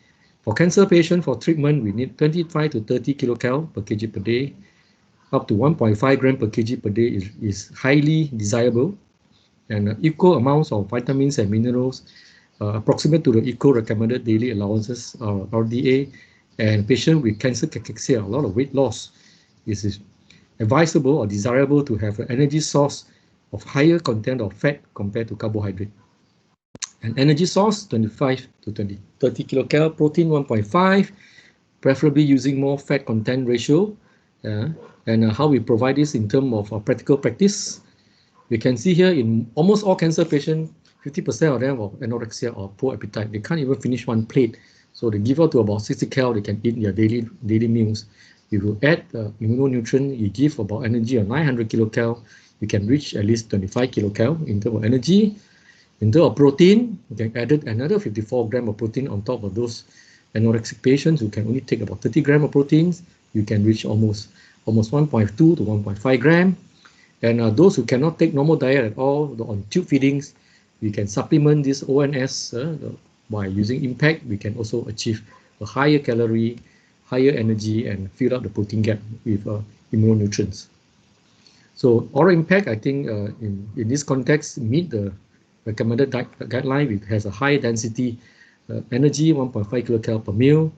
for cancer patients for treatment, we need 25 to 30 kilocal per kg per day. Up to 1.5 gram per kg per day is highly desirable, and equal amounts of vitamins and minerals approximate to the equal recommended daily allowances, RDA, and patients with cancer cachexia, a lot of weight loss, is advisable or desirable to have an energy source of higher content of fat compared to carbohydrate. An energy source, 25 to 30 kilocal, protein 1.5, preferably using more fat content ratio. And how we provide this in terms of practical practice. We can see here in almost all cancer patients, 50% of them have anorexia or poor appetite. They can't even finish one plate. So they give out to about 60 cal, they can eat their daily meals. If you add immunonutrient, you give about energy of 900 kilocal, you can reach at least 25 kilocal in terms of energy. In terms of protein, you can add another 54 grams of protein on top of those anorexic patients who can only take about 30 grams of proteins. You can reach almost 1.2 to 1.5 grams. And those who cannot take normal diet at all, on tube feedings, we can supplement this ONS by using impact. We can also achieve a higher calorie, higher energy, and fill up the protein gap with immunonutrients. So oral impact, I think in this context, meet the recommended guideline. It has a high density energy, 1.5 kilocal per meal,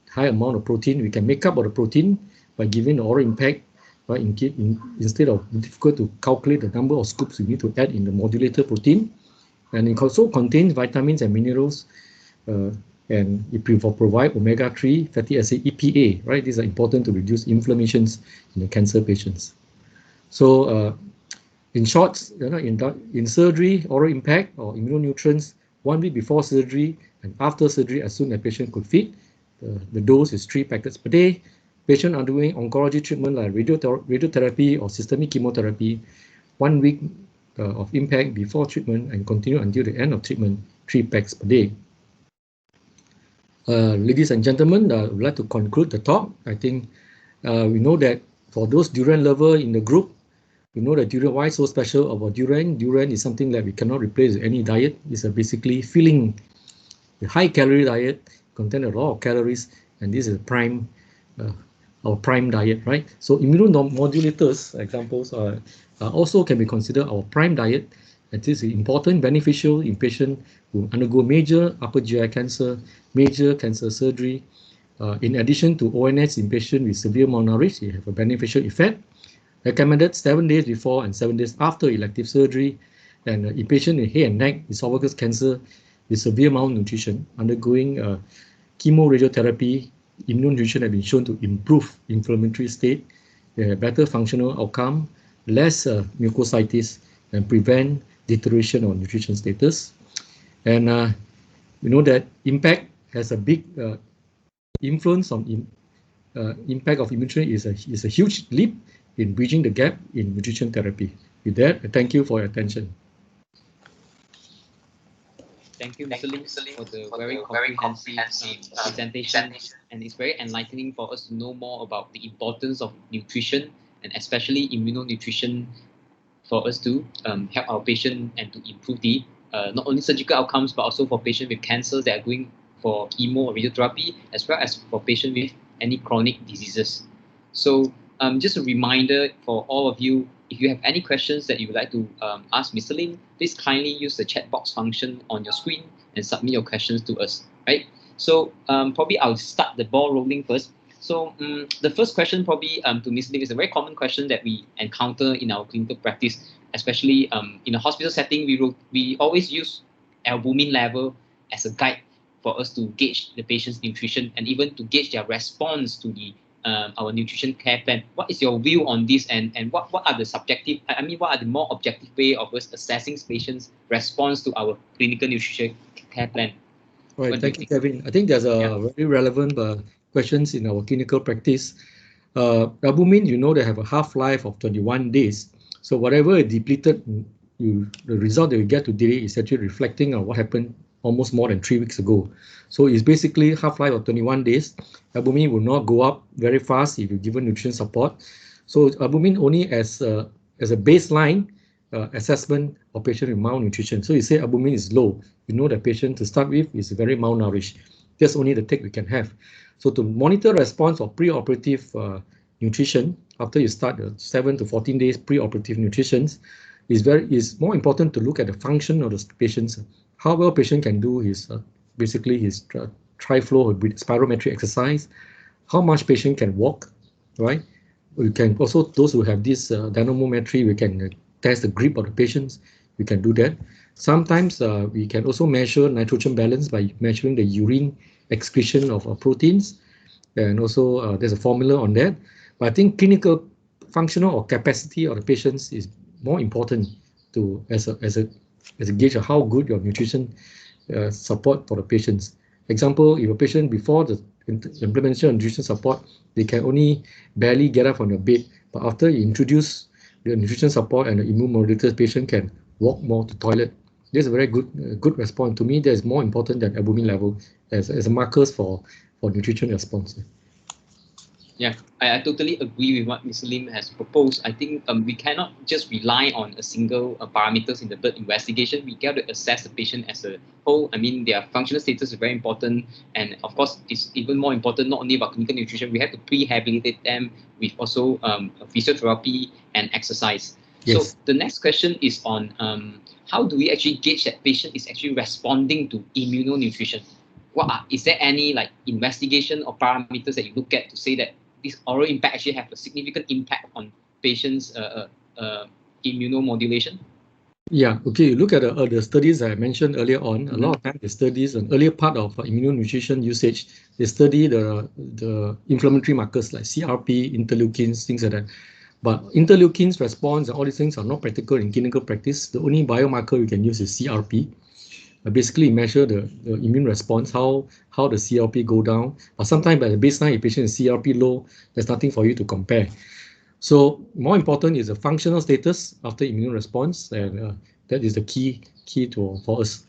high amount of protein. We can make up all the protein by giving the oral impact. Right, instead of difficult to calculate the number of scoops we need to add in the modulator protein. And it also contains vitamins and minerals, and it provide omega-3 fatty acid, EPA, right? These are important to reduce inflammations in the cancer patients. So in short, in surgery, oral impact or immunonutrients, 1 week before surgery and after surgery, as soon as the patient could feed, the dose is 3 packets per day. Patient undergoing oncology treatment like radiotherapy or systemic chemotherapy, 1 week of impact before treatment and continue until the end of treatment, 3 packs per day. Ladies and gentlemen, I would like to conclude the talk. I think we know that for those durian lovers in the group, You know that durian, why so special about durian? Durian is something that we cannot replace with any diet. It's a basically filling, a high calorie diet, contain a lot of calories, and this is prime, our prime diet, right? So immunomodulators examples are also can be considered our prime diet. And this is important, beneficial in patients who undergo major upper GI cancer, major cancer surgery. In addition to ONS in patients with severe malnourished, it have a beneficial effect. Recommended 7 days before and 7 days after elective surgery. And in patients with head and neck esophagus cancer with severe malnutrition undergoing chemoradiotherapy, immunonutrition have been shown to improve inflammatory state, better functional outcome, less mucositis, and prevent deterioration of nutrition status. And we know that impact has a big influence on impact of immunity is a huge leap in bridging the gap in nutrition therapy. With that, I thank you for your attention. Thank you, Mr. Lim, for the very comprehensive presentation, and it's very enlightening for us to know more about the importance of nutrition and especially immunonutrition for us to help our patient and to improve the not only surgical outcomes but also for patients with cancers that are going for chemo or radiotherapy, as well as for patients with any chronic diseases. So just a reminder for all of you, if you have any questions that you would like to ask Mr. Lim, please kindly use the chat box function on your screen and submit your questions to us, right? So probably I'll start the ball rolling first. So the first question probably to Ms. Lim is a very common question that we encounter in our clinical practice, especially in a hospital setting. We always use albumin level as a guide for us to gauge the patient's nutrition and even to gauge their response to the our nutrition care plan. What is your view on this, and what are the subjective, what are the more objective way of us assessing patients' response to our clinical nutrition care plan? All right, thank you, Kevin. I think there's a very relevant questions in our clinical practice. Albumin, you know, they have a half-life of 21 days. So whatever is depleted, the result that we get today is actually reflecting on what happened almost more than 3 weeks ago. So it's basically half-life of 21 days. Albumin will not go up very fast if you given nutrition support. So albumin only as a baseline assessment of patient with malnutrition. So you say albumin is low, you know the patient to start with is very malnourished. That's only the take we can have. So to monitor response of preoperative nutrition after you start the 7 to 14 days preoperative nutrition is more important to look at the function of the patients. How well patient can do his basically his tri-flow with spirometry exercise, how much patient can walk, right? We can also, those who have this dynamometry, we can test the grip of the patients. We can do that. Sometimes we can also measure nitrogen balance by measuring the urine excretion of proteins, and also there's a formula on that. But I think clinical functional or capacity of the patients is more important to as a gauge of how good your nutrition support for the patients. Example, if a patient before the implementation of nutrition support, they can only barely get up from the bed, but after you introduce the nutrition support and the immune modulators, patient can walk more to toilet. There's a very good response. To me, that is more important than albumin level as a markers for nutrition response. Yeah, I totally agree with what Mr. Lim has proposed. I think we cannot just rely on a single parameters in the blood investigation. We got to assess the patient as a whole. I mean, their functional status is very important. And of course, it's even more important, not only about clinical nutrition, we have to rehabilitate them with also physiotherapy and exercise. Yes. So the next question is on how do we actually gauge that patient is actually responding to immunonutrition? Is there any like investigation or parameters that you look at to say that this oral impact actually have a significant impact on patients' immunomodulation? Yeah, okay, look at the studies I mentioned earlier on. A lot of times the studies, an earlier part of immunonutrition usage, they study the inflammatory markers like CRP, interleukins, things like that. But interleukins response and all these things are not practical in clinical practice. The only biomarker we can use is CRP. Basically measure the immune response, how the CRP go down. But sometimes by the baseline, if patient is CRP low, there's nothing for you to compare. So more important is the functional status after immune response, and that is the key for us.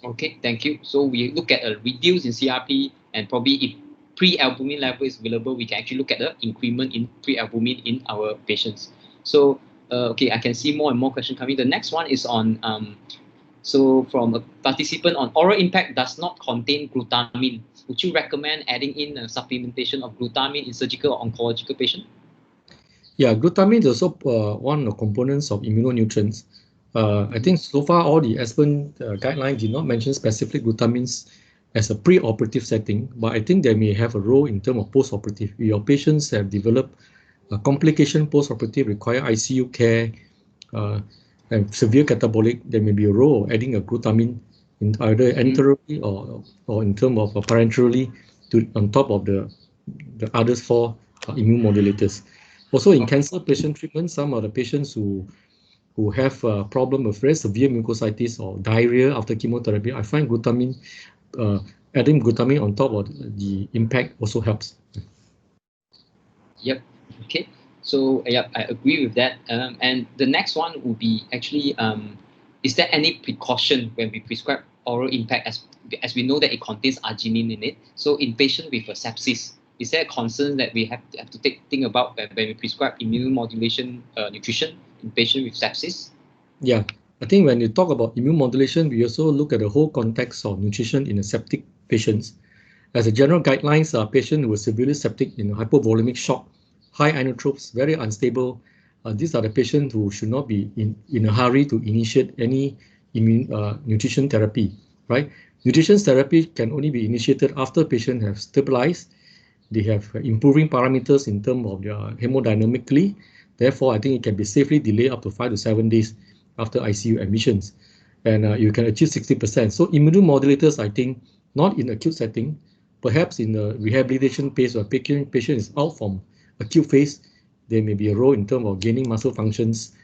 Okay, thank you. So we look at a reduce in CRP, and probably if pre-albumin level is available, we can actually look at the increment in pre-albumin in our patients. So okay, I can see more and more questions coming. The next one is on so from a participant on oral impact does not contain glutamine. Would you recommend adding in a supplementation of glutamine in surgical or oncological patient? Yeah, glutamine is also one of the components of immunonutrients. I think so far all the Aspen guidelines did not mention specific glutamines as a pre-operative setting, but I think they may have a role in terms of post-operative. If your patients have developed a complication post-operative, require ICU care, and severe catabolic, there may be a role of adding a glutamine in either enterally or in terms of parenterally on top of the other four immune modulators. Also in cancer patient treatment, some of the patients who have a problem with very severe mucositis or diarrhea after chemotherapy, I find glutamine, adding glutamine on top of the impact also helps. Yep. Okay. So yeah, I agree with that. And the next one would be actually, is there any precaution when we prescribe oral impact, as we know that it contains arginine in it? So in patient with a sepsis, is there a concern that we have to think about when we prescribe immunomodulation nutrition in patient with sepsis? Yeah, I think when you talk about immune modulation, we also look at the whole context of nutrition in a septic patients. As a general guidelines, patients who are severely septic in hypovolemic shock, high inotropes, very unstable, these are the patients who should not be in a hurry to initiate any immune nutrition therapy, right? Nutrition therapy can only be initiated after patients have stabilized, they have improving parameters in terms of their hemodynamically. Therefore, I think it can be safely delayed up to 5 to 7 days after ICU admissions, and you can achieve 60%. So immunomodulators, I think, not in acute setting, perhaps in the rehabilitation phase where patient is out from acute phase, there may be a role in terms of gaining muscle functions.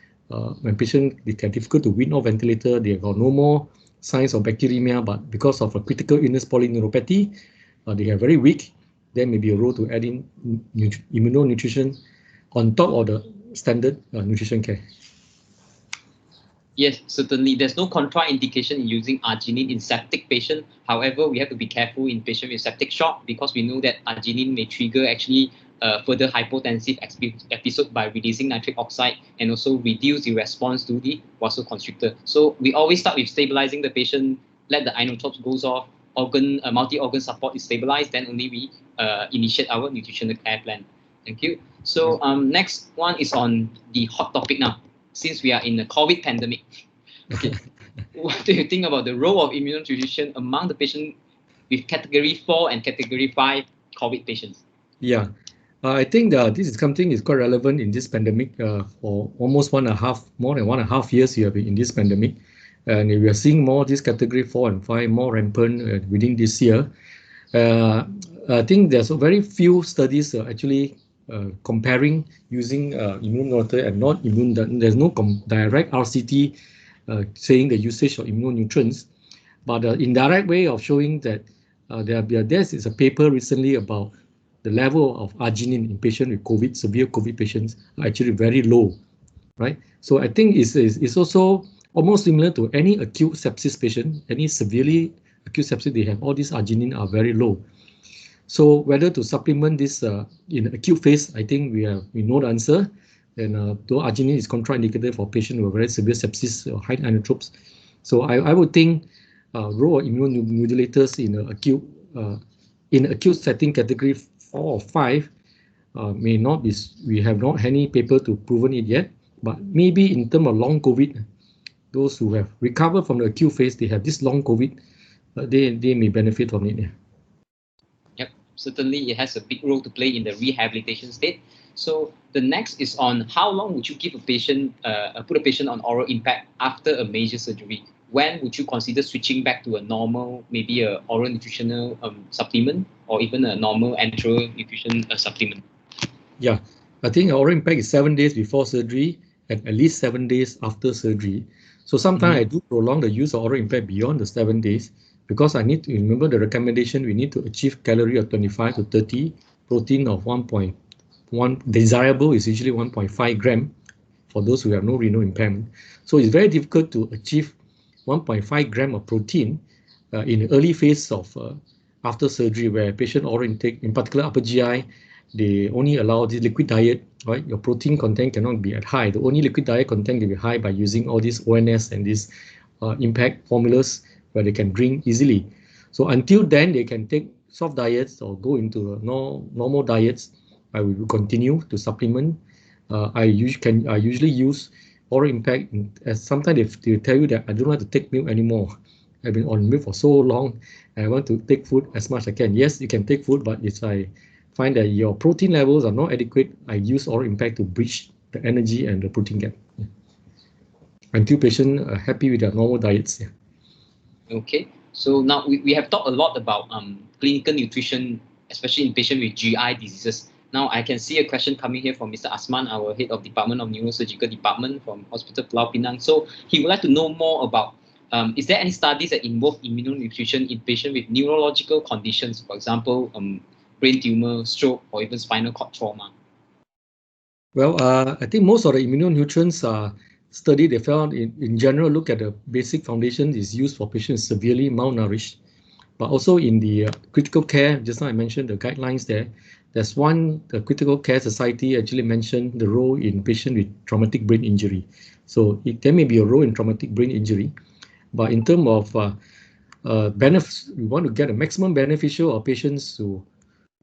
When patient get difficult to wean off ventilator, they have got no more signs of bacteremia, but because of a critical illness polyneuropathy, they are very weak. There may be a role to add in immunonutrition on top of the standard nutrition care. Yes, certainly. There's no contraindication in using arginine in septic patient. However, we have to be careful in patient with septic shock because we know that arginine may trigger actually further hypotensive episode by releasing nitric oxide and also reduce the response to the vasoconstrictor. So we always start with stabilizing the patient, let the inotropes goes off, multi-organ support is stabilized, then only we initiate our nutritional care plan. Thank you. So next one is on the hot topic now. Since we are in the COVID pandemic, okay, what do you think about the role of immunonutrition among the patient with category 4 and category 5 COVID patients? Yeah, I think this is something is quite relevant in this pandemic. For almost more than 1.5 years we have been in this pandemic, and we are seeing more this category 4 and 5 more rampant within this year. I think there's very few studies actually comparing using immune monitor and not immune. There's no direct RCT saying the usage of immunonutrients, but the indirect way of showing that there is a paper recently about the level of arginine in patients with COVID, severe COVID patients, are actually very low, right? So I think it's also almost similar to any acute sepsis patient, any severely acute sepsis, they have all these arginine are very low. So whether to supplement this in acute phase, I think we know the answer. And though arginine is contraindicated for patients with very severe sepsis or high inotropes, so I would think role of immunomodulators in acute setting category 4 or 5 may not be. We have not any paper to proven it yet, but maybe in terms of long COVID, those who have recovered from the acute phase, they have this long COVID, they may benefit from it. Yeah. Certainly it has a big role to play in the rehabilitation state. So the next is on how long would you give a patient, put a patient on oral impact after a major surgery? When would you consider switching back to a normal, maybe a oral nutritional supplement or even a normal enteral nutrition supplement? Yeah, I think oral impact is 7 days before surgery and at least 7 days after surgery. So sometimes I do prolong the use of oral impact beyond the 7 days, because I need to remember the recommendation. We need to achieve calorie of 25 to 30, protein of 1.1. Desirable is usually 1.5 gram for those who have no renal impairment. So it's very difficult to achieve 1.5 gram of protein in the early phase of after surgery, where patient oral intake, in particular upper GI, they only allow this liquid diet, right? Your protein content cannot be at high. The only liquid diet content can be high by using all these ONS and these impact formulas where they can drink easily. So until then, they can take soft diets or go into normal diets. I will continue to supplement. I usually use oral impact as sometimes they tell you that I don't want to take milk anymore. I've been on milk for so long and I want to take food as much as I can. Yes, you can take food, but if I find that your protein levels are not adequate, I use oral impact to bridge the energy and the protein gap. Yeah. Until patients are happy with their normal diets. Yeah. Okay, so now we have talked a lot about clinical nutrition, especially in patients with GI diseases. Now I can see a question coming here from Mr. Asman, our head of Department of Neurosurgical Department from Hospital Pulau Pinang. So he would like to know more about, is there any studies that involve immunonutrition in patients with neurological conditions, for example, brain tumor, stroke, or even spinal cord trauma? Well, I think most of the immunonutrients study they found in general look at the basic foundation is used for patients severely malnourished, but also in the critical care. Just now I mentioned the guidelines there. There's one, the Critical Care Society actually mentioned the role in patients with traumatic brain injury. So there may be a role in traumatic brain injury, but in terms of benefits, we want to get a maximum beneficial of patients who,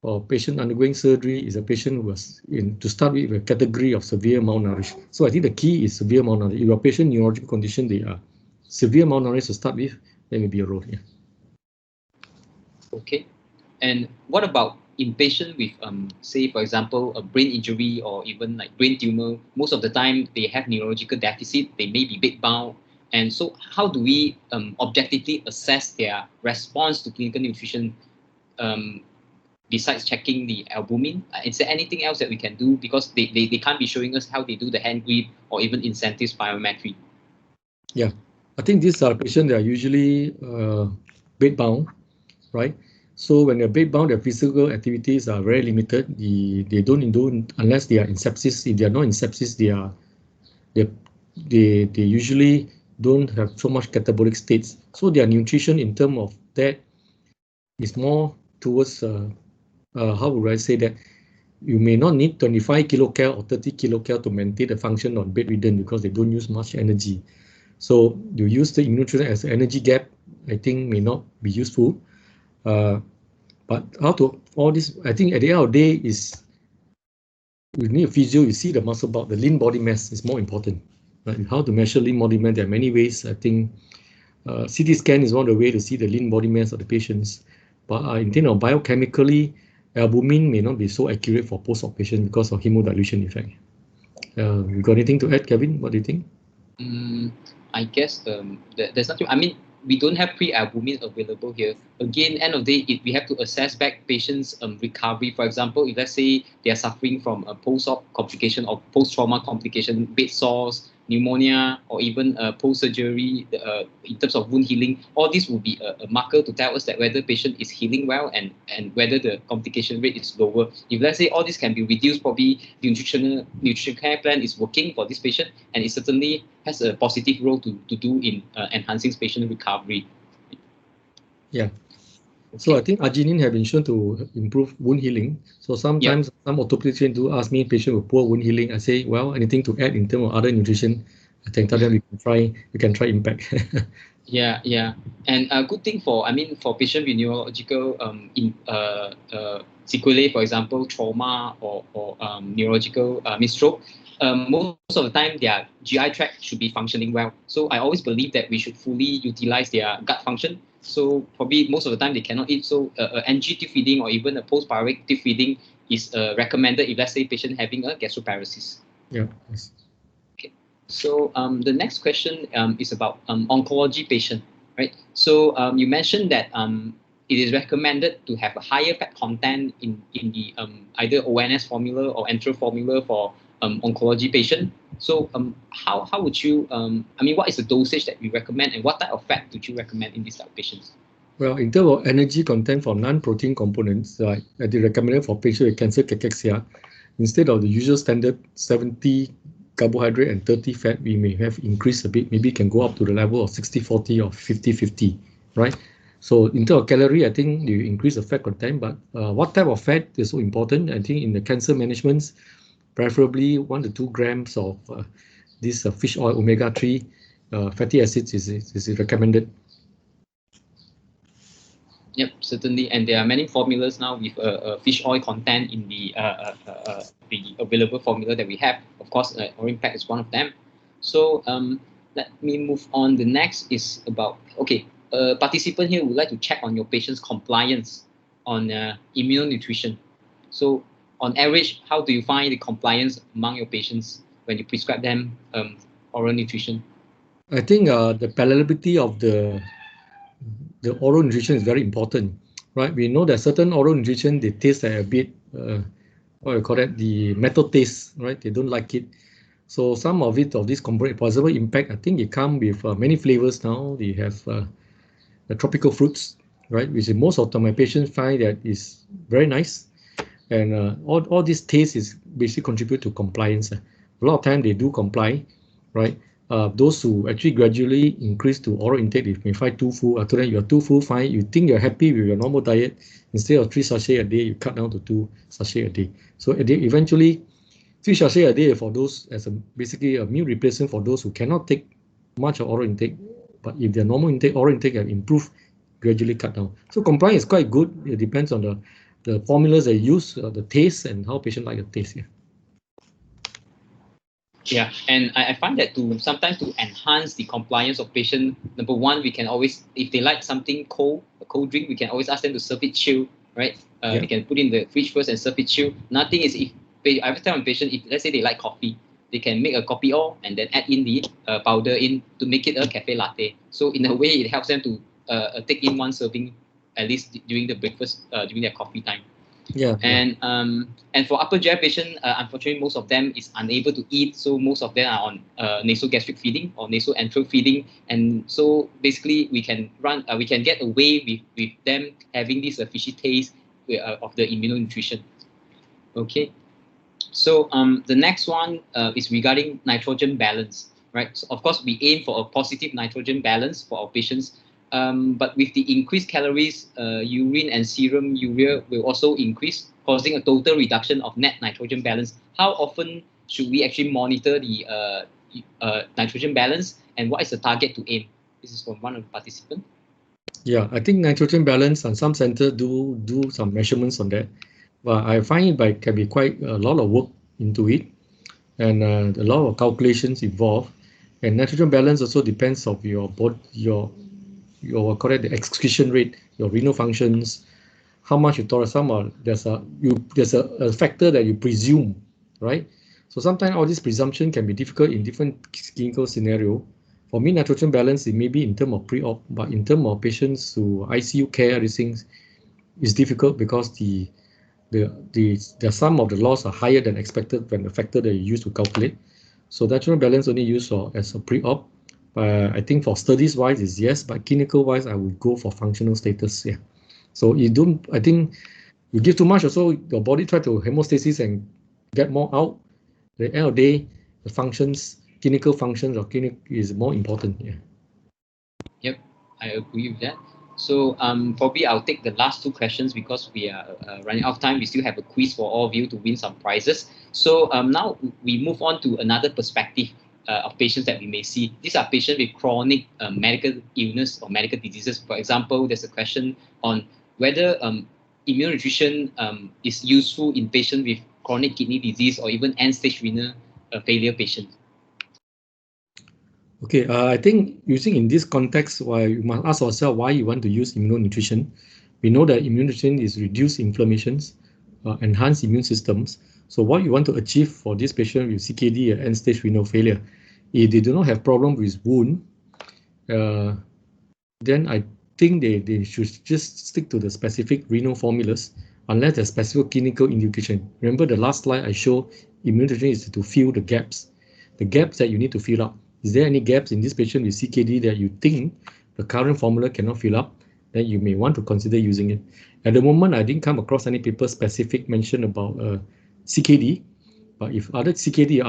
or patient undergoing surgery is a patient who was to start with a category of severe malnourished. So I think the key is severe malnourished. If your patient neurological condition, they are severe malnourished to start with, there may be a role here. Okay, and what about in patients with, say, for example, a brain injury or even like brain tumor? Most of the time they have neurological deficit, they may be bed-bound. And so how do we objectively assess their response to clinical nutrition besides checking the albumin? Is there anything else that we can do? Because they can't be showing us how they do the hand grip or even incentive spirometry. Yeah, I think these are patients that are usually bed-bound, right? So when they're bed-bound, their physical activities are very limited. They don't unless they are in sepsis. If they are not in sepsis, they usually don't have so much catabolic states. So their nutrition in terms of that is more towards how would I say that? You may not need 25 kilocal or 30 kilocal to maintain the function on bedridden because they don't use much energy. So you use the immunonutrient as an energy gap, I think may not be useful. But how to all this, I think at the end of the day is you need a physio, you see the muscle bulk, the lean body mass is more important. Right? How to measure lean body mass, there are many ways. I think CT scan is one of the ways to see the lean body mass of the patients. But in terms of biochemically, albumin may not be so accurate for post-op patients because of hemodilution effect. You got anything to add, Kevin? What do you think? I guess there's nothing. I mean, we don't have pre-albumin available here. Again, end of the day, we have to assess back patients' recovery. For example, if let's say they are suffering from a post-op complication or post-trauma complication, bed sores, pneumonia, or even post-surgery in terms of wound healing, all this will be a marker to tell us that whether the patient is healing well and whether the complication rate is lower. If let's say all this can be reduced, probably the nutrition care plan is working for this patient, and it certainly has a positive role to do in enhancing patient recovery. Yeah. So I think arginine have been shown to improve wound healing. So sometimes some orthopedicians do ask me, patient with poor wound healing. I say, well, anything to add in terms of other nutrition? I can tell them we can try impact. Yeah. And a good thing for patients with neurological sequelae, for example, trauma or neurological stroke. Most of the time, their GI tract should be functioning well. So I always believe that we should fully utilize their gut function. So probably most of the time they cannot eat. So NG tube feeding or even a post-pyruvate tube feeding is recommended if let's say patient having a gastroparesis. Yeah. Yes. Okay. So the next question is about oncology patient, right? So you mentioned that it is recommended to have a higher fat content in the either ONS formula or enteral formula for oncology patient. So how would you, what is the dosage that you recommend and what type of fat would you recommend in these type of patients? Well, in terms of energy content for non-protein components, I recommend for patients with cancer cachexia, instead of the usual standard 70 carbohydrate and 30 fat, we may have increased a bit. Maybe can go up to the level of 60-40 or 50-50, right? So in terms of calorie, I think you increase the fat content, but what type of fat is so important? I think in the cancer management, preferably 1 to 2 grams of this fish oil omega-3 fatty acids is recommended. Yep, certainly, and there are many formulas now with fish oil content in the available formula that we have. Of course, Orange Pack is one of them. So let me move on. The next is about, okay, participant here would like to check on your patient's compliance on immunonutrition. So on average, how do you find the compliance among your patients when you prescribe them oral nutrition? I think the palatability of the oral nutrition is very important, right? We know that certain oral nutrition, they taste like a bit, what you call that, the metal taste, right? They don't like it. So some of it, of this possible impact, I think it comes with many flavors now. They have the tropical fruits, right? Which most of my patients find that is very nice. And all this taste is basically contribute to compliance. A lot of time they do comply, right? Those who actually gradually increase to oral intake, if you find 2 full, after that you are 2 full, fine. You think you're happy with your normal diet, instead of 3 sachets a day, you cut down to 2 sachets a day. So eventually, 3 sachets a day for those as basically a meal replacement for those who cannot take much of oral intake. But if their normal intake, oral intake have improved, gradually cut down. So compliance is quite good. It depends on the formulas they use, the taste, and how patient like the taste. Yeah. Yeah, and I find that sometimes to enhance the compliance of patient, number one, we can always, if they like something cold, a cold drink, we can always ask them to serve it chilled, right? Yeah. They can put in the fridge first and serve it chilled. Nothing is, if I always tell my patient, if let's say they like coffee, they can make a coffee oil and then add in the powder in to make it a cafe latte. So in a way, it helps them to take in 1 serving at least during the breakfast, during their coffee time. Yeah. And for upper GI patient, unfortunately, most of them is unable to eat. So most of them are on nasogastric feeding or nasoenteral feeding. And so basically, we can get away with them having this fishy taste of the immunonutrition. Okay. So the next one is regarding nitrogen balance, right? So of course, we aim for a positive nitrogen balance for our patients. But with the increased calories, urine and serum urea will also increase, causing a total reduction of net nitrogen balance. How often should we actually monitor the nitrogen balance, and what is the target to aim? This is from one of the participants. Yeah, I think nitrogen balance, and some centers do some measurements on that. But I find it can be quite a lot of work into it, and a lot of calculations involved. And nitrogen balance also depends of your body, your correct the excretion rate, your renal functions, how much you tolerate. There's a factor that you presume, right? So sometimes all this presumption can be difficult in different clinical scenario. For me, nitrogen balance, it may be in terms of pre-op, but in terms of patients who ICU care, these things is difficult because the sum of the loss are higher than expected when the factor that you use to calculate. So nitrogen balance only used as a pre-op. I think for studies wise is yes, but clinical wise I would go for functional status. Yeah. So I think you give too much also, your body try to hemostasis and get more out. At the end of the day, the functions, clinical functions or clinic is more important. Yeah. Yep, I agree with that. So probably I'll take the last 2 questions because we are running out of time. We still have a quiz for all of you to win some prizes. So now we move on to another perspective of patients that we may see. These are patients with chronic medical illness or medical diseases. For example, there's a question on whether immunonutrition is useful in patients with chronic kidney disease or even end-stage renal failure patients. Okay, I think using in this context, why you must ask ourselves why you want to use immunonutrition. We know that immunonutrition is reduce inflammations, enhance immune systems. So what you want to achieve for this patient with CKD and end-stage renal failure, if they do not have problem with wound, then I think they should just stick to the specific renal formulas unless there's specific clinical indication. Remember the last slide I showed, immunonutrition is to fill the gaps that you need to fill up. Is there any gaps in this patient with CKD that you think the current formula cannot fill up? Then you may want to consider using it. At the moment, I didn't come across any paper specific mention about CKD, but if other CKD,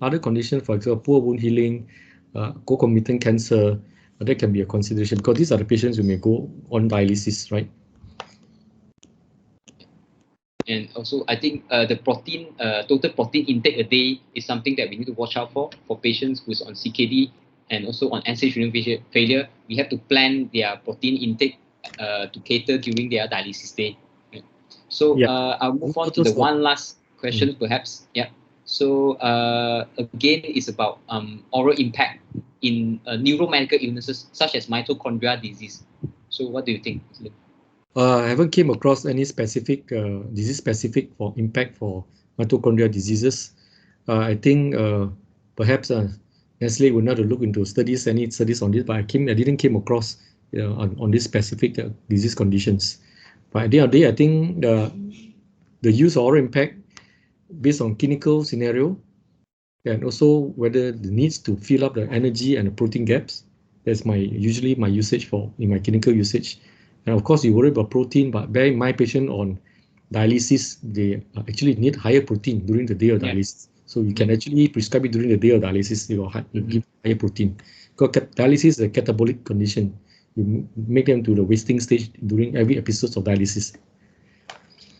other conditions, for example, poor wound healing, concomitant cancer, that can be a consideration because these are the patients who may go on dialysis, right? And also, I think the protein, total protein intake a day is something that we need to watch out for patients who's on CKD and also on end-stage renal failure. We have to plan their protein intake to cater during their dialysis day. Right? So I'll move on to the one last question, perhaps. Yeah. So again, it's about oral impact in neuromedical illnesses such as mitochondrial disease. So what do you think? I haven't came across any specific disease specific for impact for mitochondrial diseases. I think perhaps Nestle would not look into any studies on this, but I didn't came across on this specific disease conditions. But at the end of the day, I think the use of oral impact based on clinical scenario and also whether the needs to fill up the energy and the protein gaps. That's usually my usage in my clinical usage. And of course, you worry about protein, but bear in mind, patient on dialysis, they actually need higher protein during the day of dialysis. So you can actually prescribe it during the day of dialysis. You give higher protein. Because dialysis is a catabolic condition. You make them to the wasting stage during every episode of dialysis.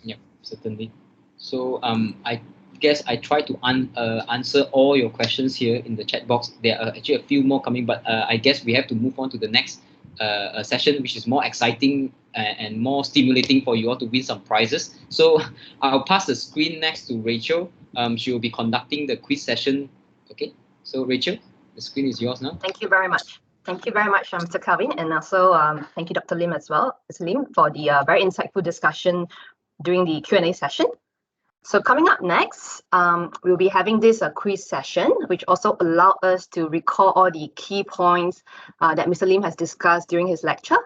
Yeah, certainly. So I guess I tried to answer all your questions here in the chat box. There are actually a few more coming, but I guess we have to move on to the next session, which is more exciting and more stimulating for you all to win some prizes. So I'll pass the screen next to Rachel. She will be conducting the quiz session. Okay, so Rachel, the screen is yours now. Thank you very much. Thank you very much, Mr. Calvin, and also thank you, Dr. Lim, as well, Ms. Lim, for the very insightful discussion during the Q&A session. So coming up next, we'll be having this quiz session, which also allow us to recall all the key points that Mr. Lim has discussed during his lecture.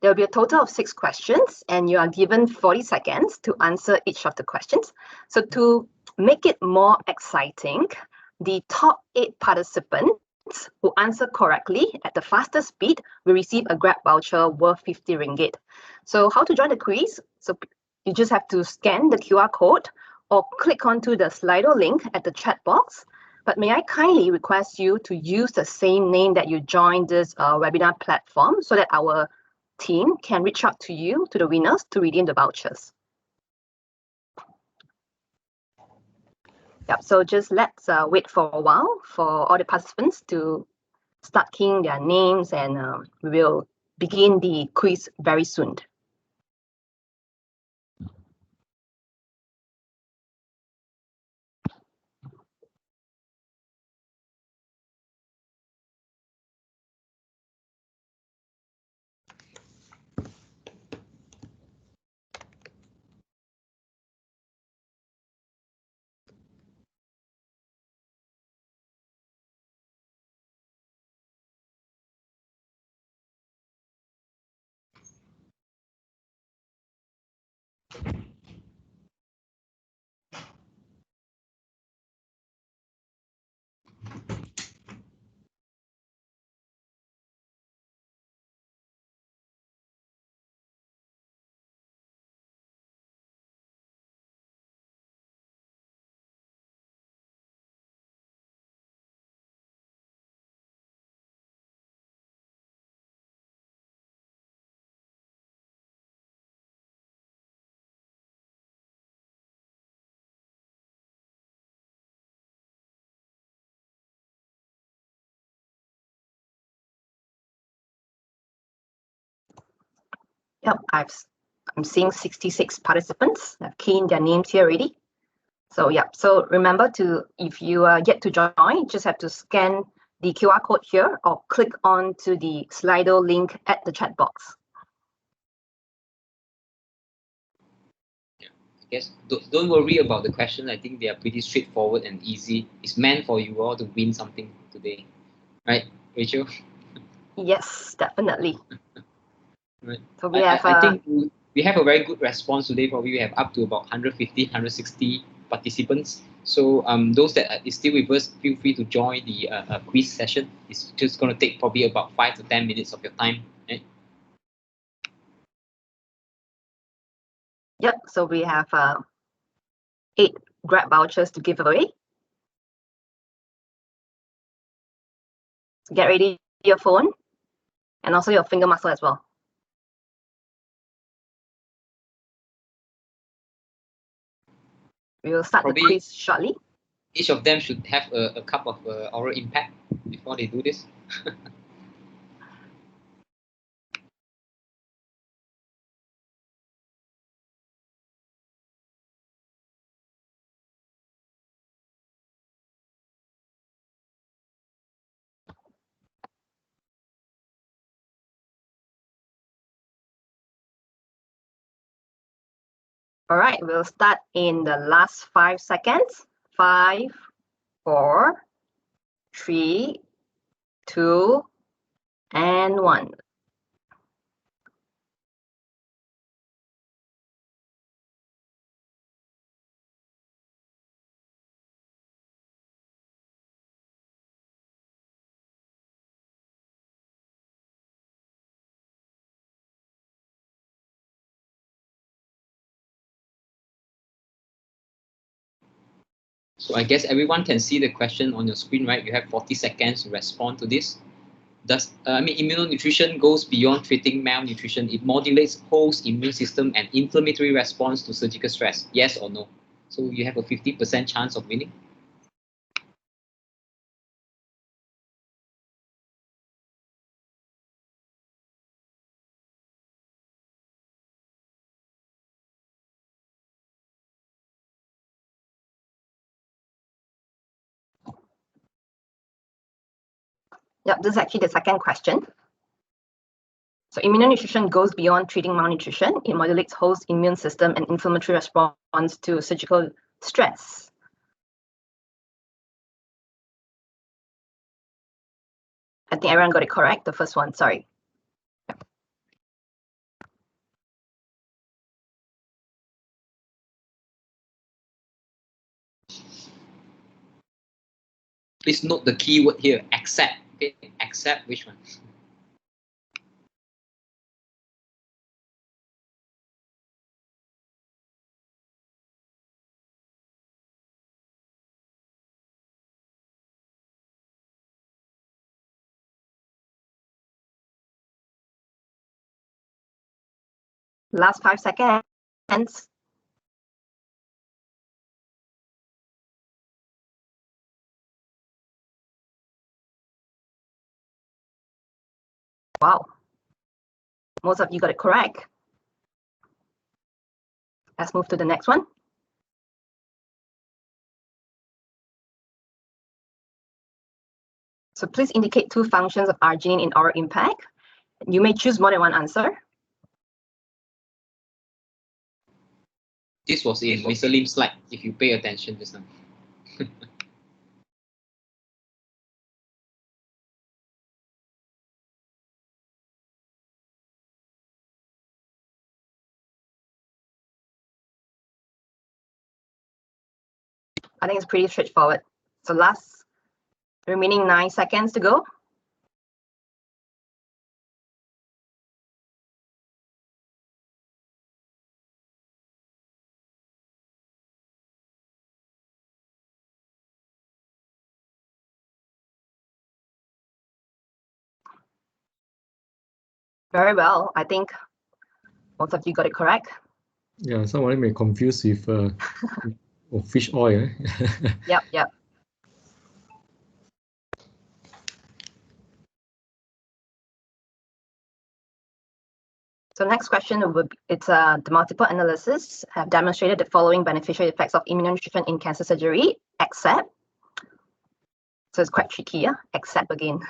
There will be a total of 6 questions, and you are given 40 seconds to answer each of the questions. So to make it more exciting, the top 8 participants who answer correctly at the fastest speed will receive a Grab voucher worth 50 ringgit. So how to join the quiz? So you just have to scan the QR code or click onto the Slido link at the chat box. But may I kindly request you to use the same name that you joined this webinar platform so that our team can reach out to you, to the winners, to redeem the vouchers. Yep, so just let's wait for a while for all the participants to start keying their names, and we will begin the quiz very soon. Yep, I'm seeing 66 participants have keyed their names here already. So yeah, so remember to, if you are yet to join, just have to scan the QR code here or click on to the Slido link at the chat box. Yeah, I guess don't worry about the question. I think they are pretty straightforward and easy. It's meant for you all to win something today, right, Rachel? Yes, definitely. Right. So we I think we have a very good response today. Probably we have up to about 150, 160 participants. So those that is still with us, feel free to join the quiz session. It's just going to take probably about 5 to 10 minutes of your time. Right? Yep, so we have 8 Grab vouchers to give away. Get ready your phone and also your finger muscle as well. We will start Probably the quiz shortly. each of them should have a cup of oral impact before they do this. All right, we'll start in the last 5 seconds. 5, 4, 3, 2, and 1. So I guess everyone can see the question on your screen, right? You have 40 seconds to respond to this. Immunonutrition goes beyond treating malnutrition. It modulates host immune system and inflammatory response to surgical stress. Yes or no? So you have a 50% chance of winning. Yep, this is actually the second question. So immunonutrition goes beyond treating malnutrition. It modulates host immune system and inflammatory response to surgical stress. I think everyone got it correct, the first one, sorry. Please note the keyword here, accept. Okay, accept which one? Last 5 seconds. Wow, most of you got it correct. Let's move to the next one. So please indicate 2 functions of arginine in oral impact. You may choose more than one answer. This was in Mr. Lim's slide, if you pay attention just now. I think it's pretty straightforward. So last remaining 9 seconds to go. Very well. I think most of you got it correct. Yeah, someone may confuse with fish oil. Yep. So next question, it's the multiple analysis have demonstrated the following beneficial effects of immunonutrition in cancer surgery, except. So it's quite tricky, yeah? Except again.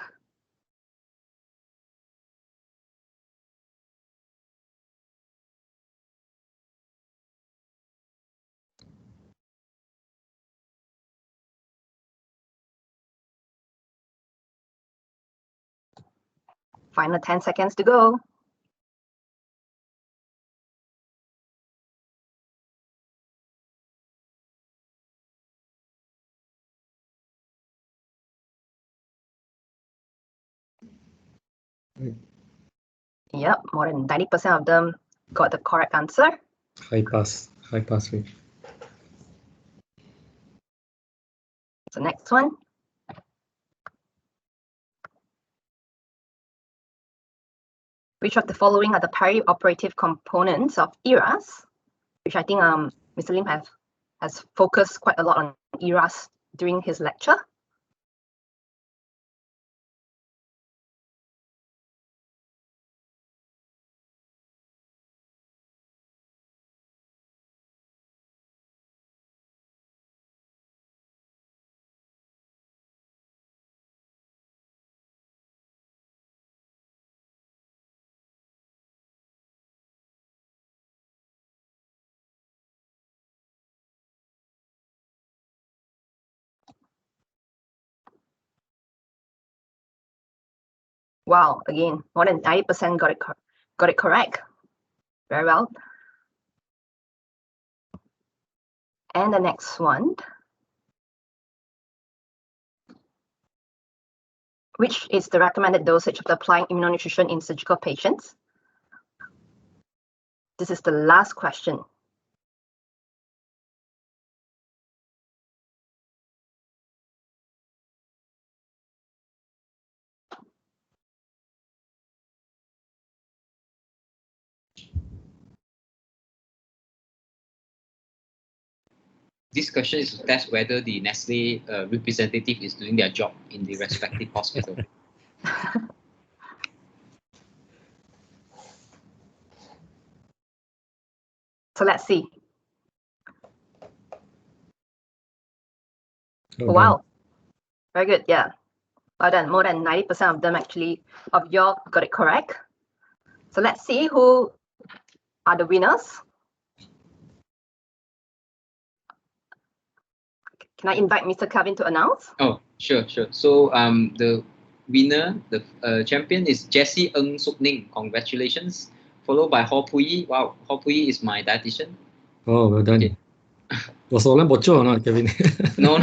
Final 10 seconds to go. Yep, more than 90% of them got the correct answer. High pass rate. So next one. Which of the following are the perioperative components of ERAS? Which I think Mr. Lim has focused quite a lot on ERAS during his lecture. Wow, again, more than 90% got it correct. Very well. And the next one. Which is the recommended dosage of applying immunonutrition in surgical patients? This is the last question. This question is to test whether the Nestle representative is doing their job in the respective hospital. So let's see. Well Wow, very good. Yeah, well done. More than 90% of them actually of y'all got it correct. So let's see who are the winners. Can I invite Mr. Calvin to announce? Oh, sure. So the winner, the champion is Jessie Ng Suk Ning. Congratulations. Followed by Ho Pui. Wow, Ho Pui is my dietitian. Oh, well done. Okay. Was soalan bocor or not, Kevin? No.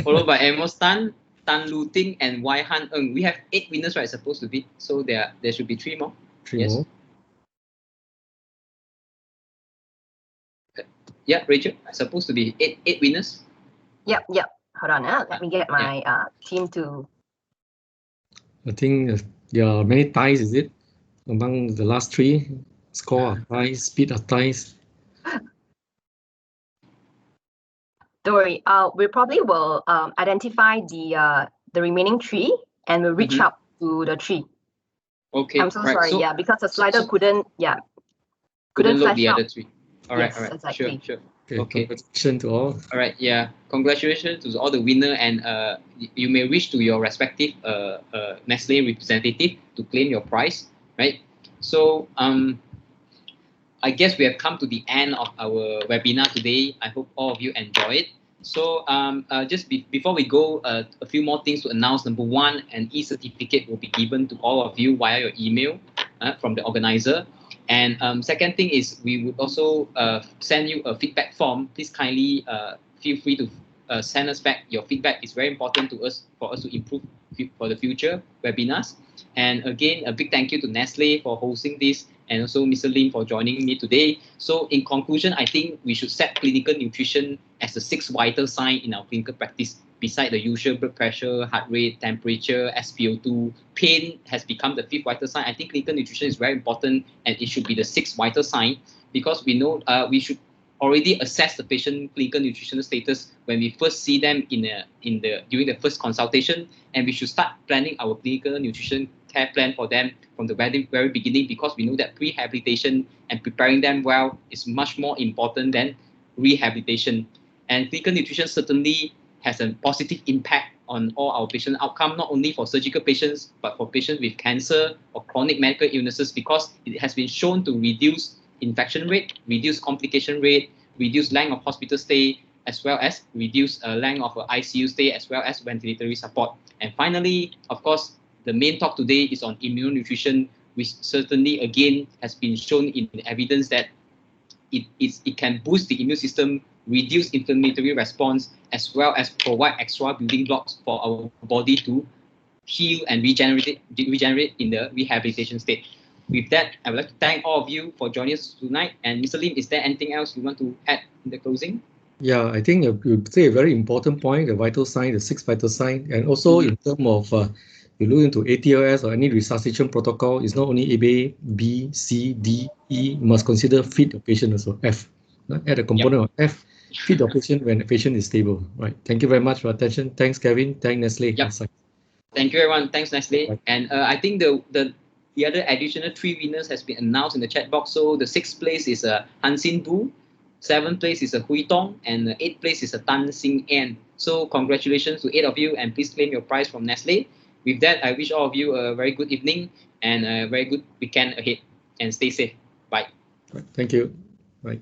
Followed by Amos Tan, Tan Lu Ting, and Wai Han Ng. We have 8 winners, right? Supposed to be. So there should be 3 more. Three more. Yeah, Rachel. Supposed to be 8 winners. Yep. Hold on. Let me get my team to. I think there are many ties, is it? Among the last 3, score of ties, speed of ties. Don't worry. We probably will identify the remaining 3 and we'll reach out to the 3. Okay. I'm so right. sorry. So, Yeah, because the slider couldn't load flash the out. other 3. All right. Yes, All right. exactly. Sure. Okay. Congratulations to all. All right, yeah. Congratulations to all the winner, and you may reach to your respective Nestle representative to claim your prize, right? So I guess we have come to the end of our webinar today. I hope all of you enjoy it. So before we go, a few more things to announce. Number 1, an e-certificate will be given to all of you via your email from the organizer. And second thing is we would also send you a feedback form. Please kindly feel free to send us back your feedback. It's very important to us for us to improve for the future webinars. And again, a big thank you to Nestle for hosting this, and also Mr. Lim for joining me today. So in conclusion, I think we should set clinical nutrition as the 6th vital sign in our clinical practice. Beside the usual blood pressure, heart rate, temperature, SpO2, pain has become the 5th vital sign. I think clinical nutrition is very important, and it should be the 6th vital sign, because we know we should already assess the patient clinical nutritional status when we first see them during the first consultation, and we should start planning our clinical nutrition care plan for them from the very beginning, because we know that rehabilitation and preparing them well is much more important than rehabilitation. And clinical nutrition certainly has a positive impact on all our patient outcome, not only for surgical patients, but for patients with cancer or chronic medical illnesses, because it has been shown to reduce infection rate, reduce complication rate, reduce length of hospital stay, as well as reduce length of ICU stay, as well as ventilatory support. And finally, of course, the main talk today is on immunonutrition, which certainly again has been shown in evidence that it can boost the immune system, reduce inflammatory response, as well as provide extra building blocks for our body to heal and regenerate in the rehabilitation state. With that, I would like to thank all of you for joining us tonight. And Mr. Lim, is there anything else you want to add in the closing? Yeah, I think you say a very important point, the vital sign, the 6th vital sign, and also in terms of you look into ATLS or any resuscitation protocol, it's not only A, B, C, D, E. You must consider feed your patient also, F. Add a component of F, feed your patient when the patient is stable. Right. Thank you very much for attention. Thanks, Kevin. Thanks, Nestle. Yep. Thank you, everyone. Thanks, Nestle. Right. And I think the other additional 3 winners has been announced in the chat box. So the 6th place is Hansin Bu, 7th place is Hui Tong, and the 8th place is Tan Sing An. So congratulations to 8 of you, and please claim your prize from Nestle. With that, I wish all of you a very good evening and a very good weekend ahead. And stay safe. Bye. Thank you. Bye.